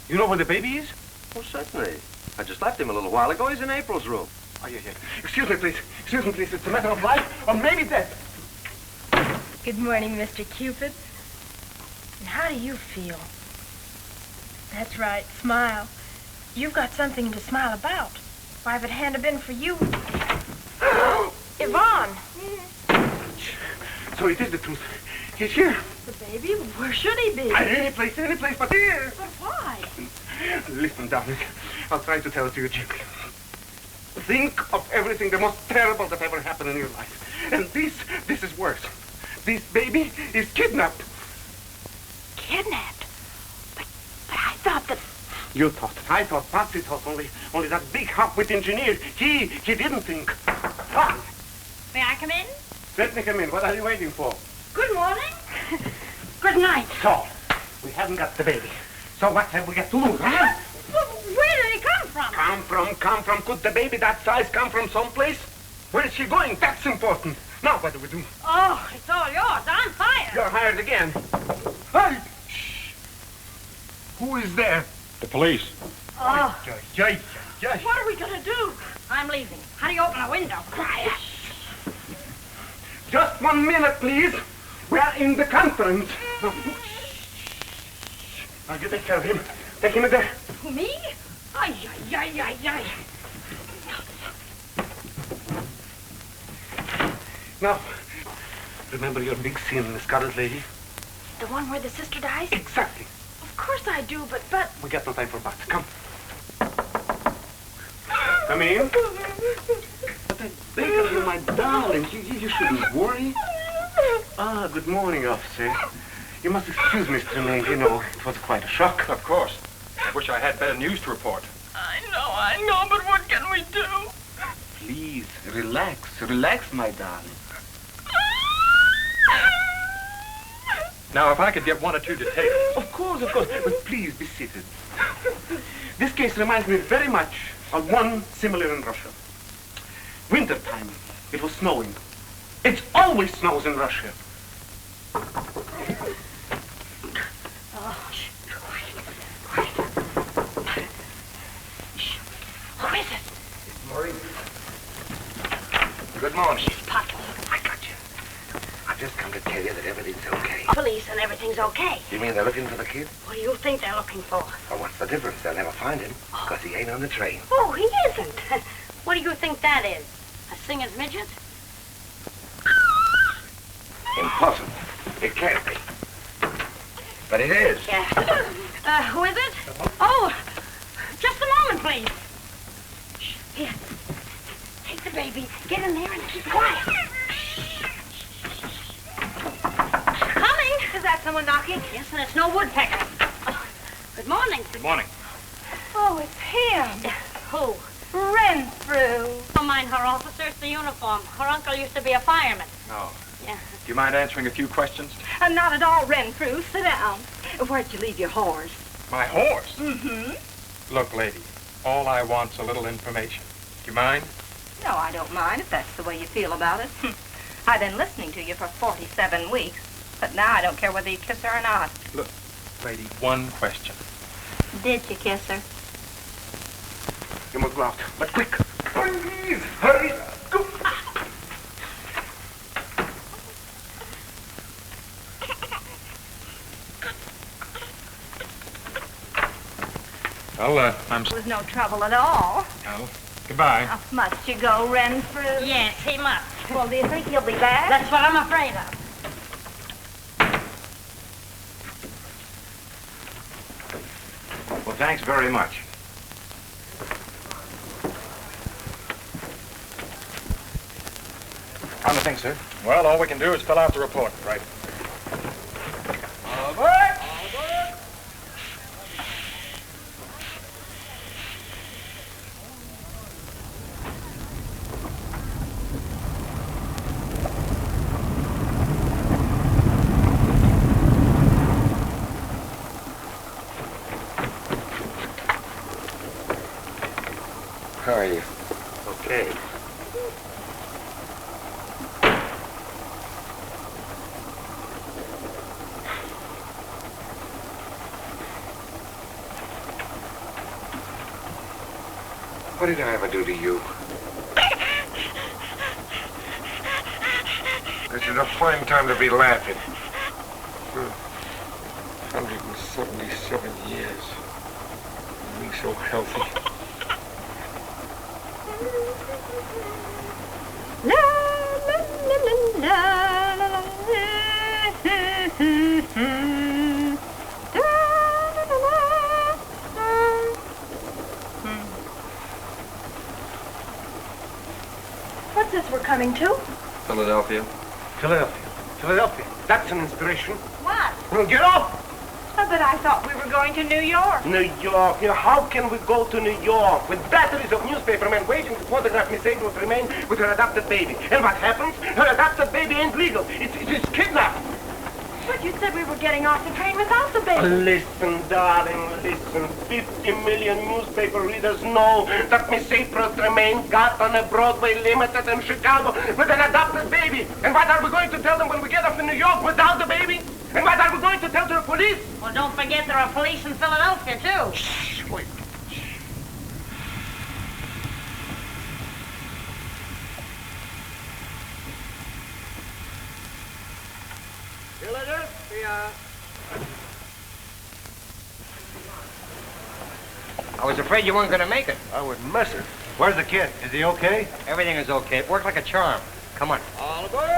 You know where the baby is? Oh, certainly. I just left him a little while ago. He's in April's room. Oh, yeah. Excuse me, please. Excuse me, please. It's a matter of life or maybe death. Good morning, Mr. Cupid. And how do you feel? That's right, smile. You've got something to smile about. Why, if it hadn't been for you... Yvonne! So it is the truth. He's here. The baby? Where should he be? Any place but here. But why? Listen, darling. I'll try to tell it to you gently. Think of everything the most terrible that ever happened in your life. And this is worse. This baby is kidnapped. Kidnapped? But I thought that... You thought. I thought. Patsy thought. Only that big half-wit engineer. He didn't think. Ah! May I come in? Let me come in. What are you waiting for? Good morning. Good night. So, we haven't got the baby. So what have we got to lose, huh? Where did he come from? Come from. Could the baby that size come from someplace? Where is she going? That's important. Now what do we do? Oh, it's all yours. I'm fired. You're hired again. Hey! Shh. Who is there? The police. Oh. What are we going to do? I'm leaving. How do you open a window? Quiet. Just 1 minute, please. We are in the conference. Now, you take care of him. Take him in there. Me? Ay, ay, ay, ay, ay. Now, remember your big scene in the Scarlet Lady? The one where the sister dies? Exactly. Of course I do, but... We got no time for buts. Come. Come in. But I beg of you, my darling, you shouldn't worry. Ah, good morning, officer. You must excuse Mr. Tremaine. You know, it was quite a shock. Of course. I wish I had better news to report. I know, but what can we do? Please, relax, my darling. Now, if I could get 1 or 2 details. Of course. But please be seated. This case reminds me very much of one similar in Russia. Wintertime. It was snowing. It always snows in Russia. Who is it? Maureen. Good morning. She's Pottle. I got you. I've just come to tell you that everything's okay. Police and everything's okay. You mean they're looking for the kid? What do you think they're looking for? Well, what's the difference? They'll never find him, because he ain't on the train. Oh, he isn't. What do you think that is? A singer's midget? Impossible. It can't be. But it is. Yeah. Who is it? Oh, just a moment, please. Here. Take the baby. Get in there and keep quiet. Coming. Is that someone knocking? Yes, and it's no woodpecker. Oh, good morning. Good morning. Oh, it's him. Who? Renfrew. Don't mind her, officer. It's the uniform. Her uncle used to be a fireman. No. Yeah. Do you mind answering a few questions? Not at all, Renfrew. Sit down. Where'd you leave your horse? My horse? Mm-hmm. Look, lady, all I want's a little information. Do you mind? No, I don't mind if that's the way you feel about it. I've been listening to you for 47 weeks, but now I don't care whether you kiss her or not. Look, lady, one question. Did you kiss her? You must go out, but quick. Please, hurry. Go. Well, I'm... It was no trouble at all. No. Goodbye. Oh, must you go, Renfrew? Yes, he must. Well, do you think he'll be back? That's what I'm afraid of. Well, thanks very much. On the thing, sir. Well, all we can do is fill out the report. Right. All right. How are you? Okay. What did I ever do to you? This is a fine time to be laughing. 177 years. Being so healthy. La la la la la la What's this we're coming to? Philadelphia. Philadelphia. That's an inspiration. What? Well, get off! Oh, but I thought we were going to New York. New York. You know, how can we go to New York with batteries of newspapermen waiting to photograph Miss April Tremaine with her adopted baby? And what happens? Her adopted baby ain't legal. It's kidnapped. But you said we were getting off the train without the baby. Listen, darling, listen. 50 million newspaper readers know that Miss April Tremaine got on a Broadway Limited in Chicago with an adopted baby. And what are we going to tell them when we get off to New York without the baby? And what are we going to tell to the police? Well, don't forget there are police in Philadelphia, too. Shh, wait. Philadelphia. I was afraid you weren't going to make it. I would miss it. Where's the kid? Is he okay? Everything is okay. It worked like a charm. Come on. All aboard!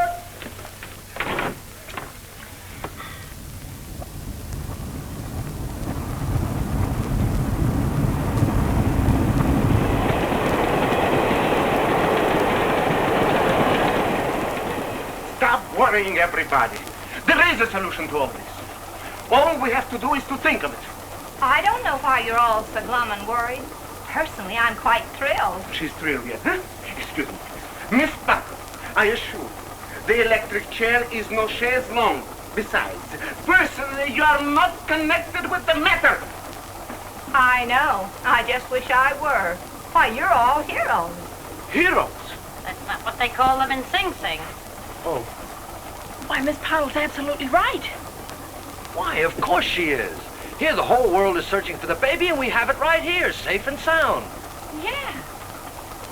Stop worrying everybody. There is a solution to all this. All we have to do is to think of it. I don't know why you're all so glum and worried. Personally, I'm quite thrilled. She's thrilled yet, huh? Excuse me. Miss Buckle, I assure, the electric chair is no chaise longue. Besides, personally, you are not connected with the matter. I know. I just wish I were. Why, you're all heroes. Heroes? That's not what they call them in Sing Sing. Oh. Why, Miss Puddle's absolutely right. Why, of course she is. Here, the whole world is searching for the baby, and we have it right here, safe and sound. Yeah.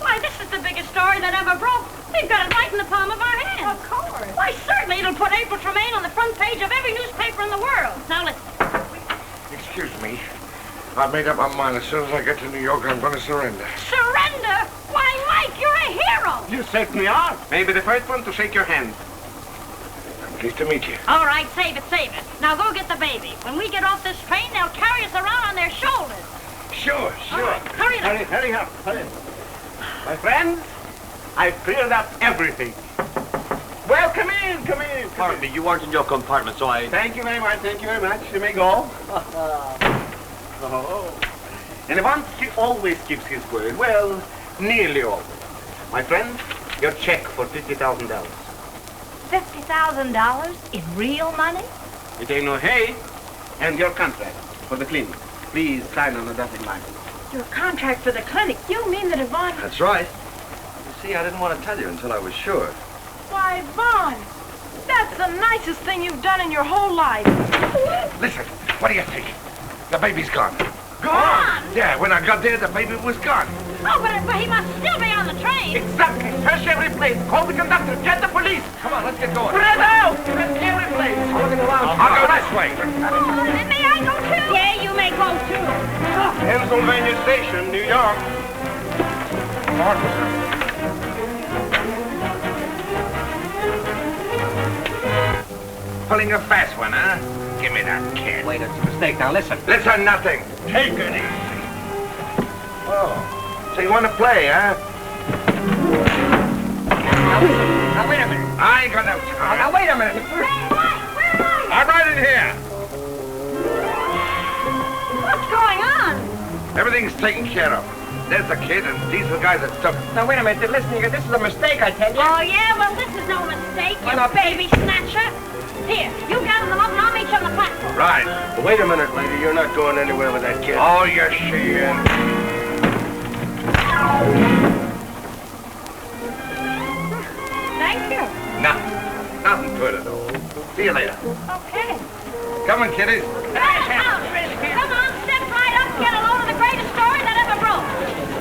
Why, this is the biggest story that ever broke. We've got it right in the palm of our hand. Of course. Why, certainly it'll put April Tremaine on the front page of every newspaper in the world. Now, listen. Excuse me. I've made up my mind. As soon as I get to New York, I'm going to surrender. Surrender? Why, Mike, you're a hero. You certainly are. Maybe the first one to shake your hand. Pleased to meet you. All right, save it, save it. Now go get the baby. When we get off this train, they'll carry us around on their shoulders. Sure, sure. Right, hurry up. Hurry up, hurry. My friends, I've cleared up everything. Well, come in, come in. Pardon me, you weren't in your compartment, so I... Thank you very much, thank you very much. You may go. Oh. And once he always keeps his word. Well, nearly always. My friend, your check for $50,000. $50,000 in real money? It ain't no hay. And your contract for the clinic. Please sign on the dotted line. Your contract for the clinic? You mean that Yvonne... That's right. You see, I didn't want to tell you until I was sure. Why, Vaughn, that's the nicest thing you've done in your whole life. Listen, what do you think? The baby's gone. Gone? Yeah, when I got there, the baby was gone. Oh, but he must still be on the train. Exactly. Search every place. Call the conductor. Get the police. Come on, let's get going. Spread out. Search every place. I'll go this way. Oh, may I go too? Yeah, you may go too. Pennsylvania Station, New York. Pulling a fast one, huh? Give me that kid. Wait, it's a mistake. Now, listen. Listen, nothing. Take it easy. Oh, so you want to play, huh? Now, wait a minute. I ain't got no time. Now, wait a minute. I'm right in here. What's going on? Everything's taken care of. There's the kid, and these are the guys that took him. Now, wait a minute. Listen, this is a mistake, I tell you. Oh, yeah? Well, this is no mistake, you baby snatcher. Here, you gather them up and I'll meet you on the platform. Right. But wait a minute, lady. You're not going anywhere with that kid. Oh, yes, she is. Thank you. Nothing to it at all. See you later. Okay. Come on, kiddies. Come on, step right up and get a load of the greatest story that ever broke.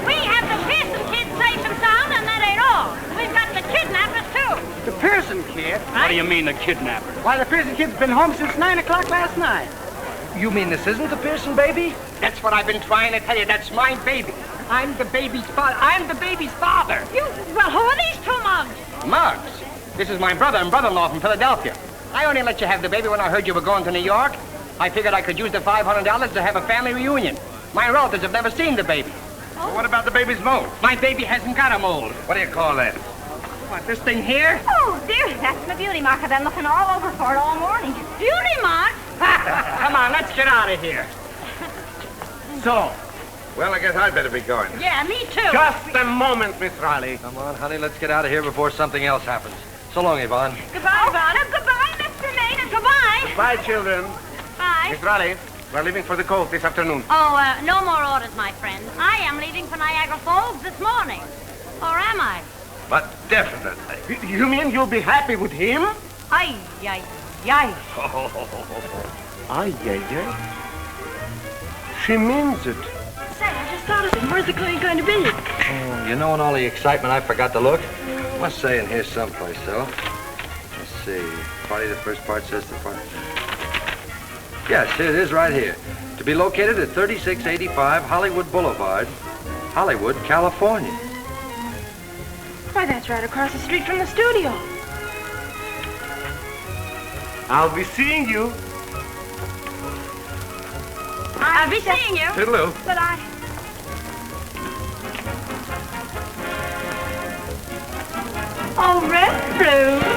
We have the Pearson kids safe and sound, and that ain't all. We've got the kidnappers, too. The Pearson kid? What do you mean, the kidnapper? Why, the Pearson kid's been home since 9 o'clock last night. You mean this isn't the Pearson baby? That's what I've been trying to tell you. That's my baby. I'm the baby's father. I'm the baby's father. Well, who are these two mugs? Mugs? This is my brother and brother-in-law from Philadelphia. I only let you have the baby when I heard you were going to New York. I figured I could use the $500 to have a family reunion. My relatives have never seen the baby. Well, what about the baby's mold? My baby hasn't got a mold. What do you call that? What, this thing here? Oh, dear, that's my beauty mark. I've been looking all over for it all morning. Beauty mark? Come on, let's get out of here. So? Well, I guess I'd better be going. Yeah, me too. Just a moment, Miss Riley. Come on, honey, let's get out of here before something else happens. So long, Yvonne. Goodbye, Yvonne. Goodbye, Miss Tremaine, and goodbye. Bye, children. Bye. Miss Raleigh, we're leaving for the coast this afternoon. Oh, no more orders, my friend. I am leaving for Niagara Falls this morning. Or am I? But definitely. You mean you'll be happy with him? Ay, ay, ay. Ay, ay, ay. She means it. Say, I just thought of it. Where's the clinic going to be? Oh, you know, in all the excitement, I forgot to look. Must say in here someplace, though. Let's see. Probably the first part says the part. Yes, here it is right here. To be located at 3685 Hollywood Boulevard, Hollywood, California. Why, that's right across the street from the studio. I'll be seeing you. I'll be seeing you. Toodaloo. But Oh, Red Fruit.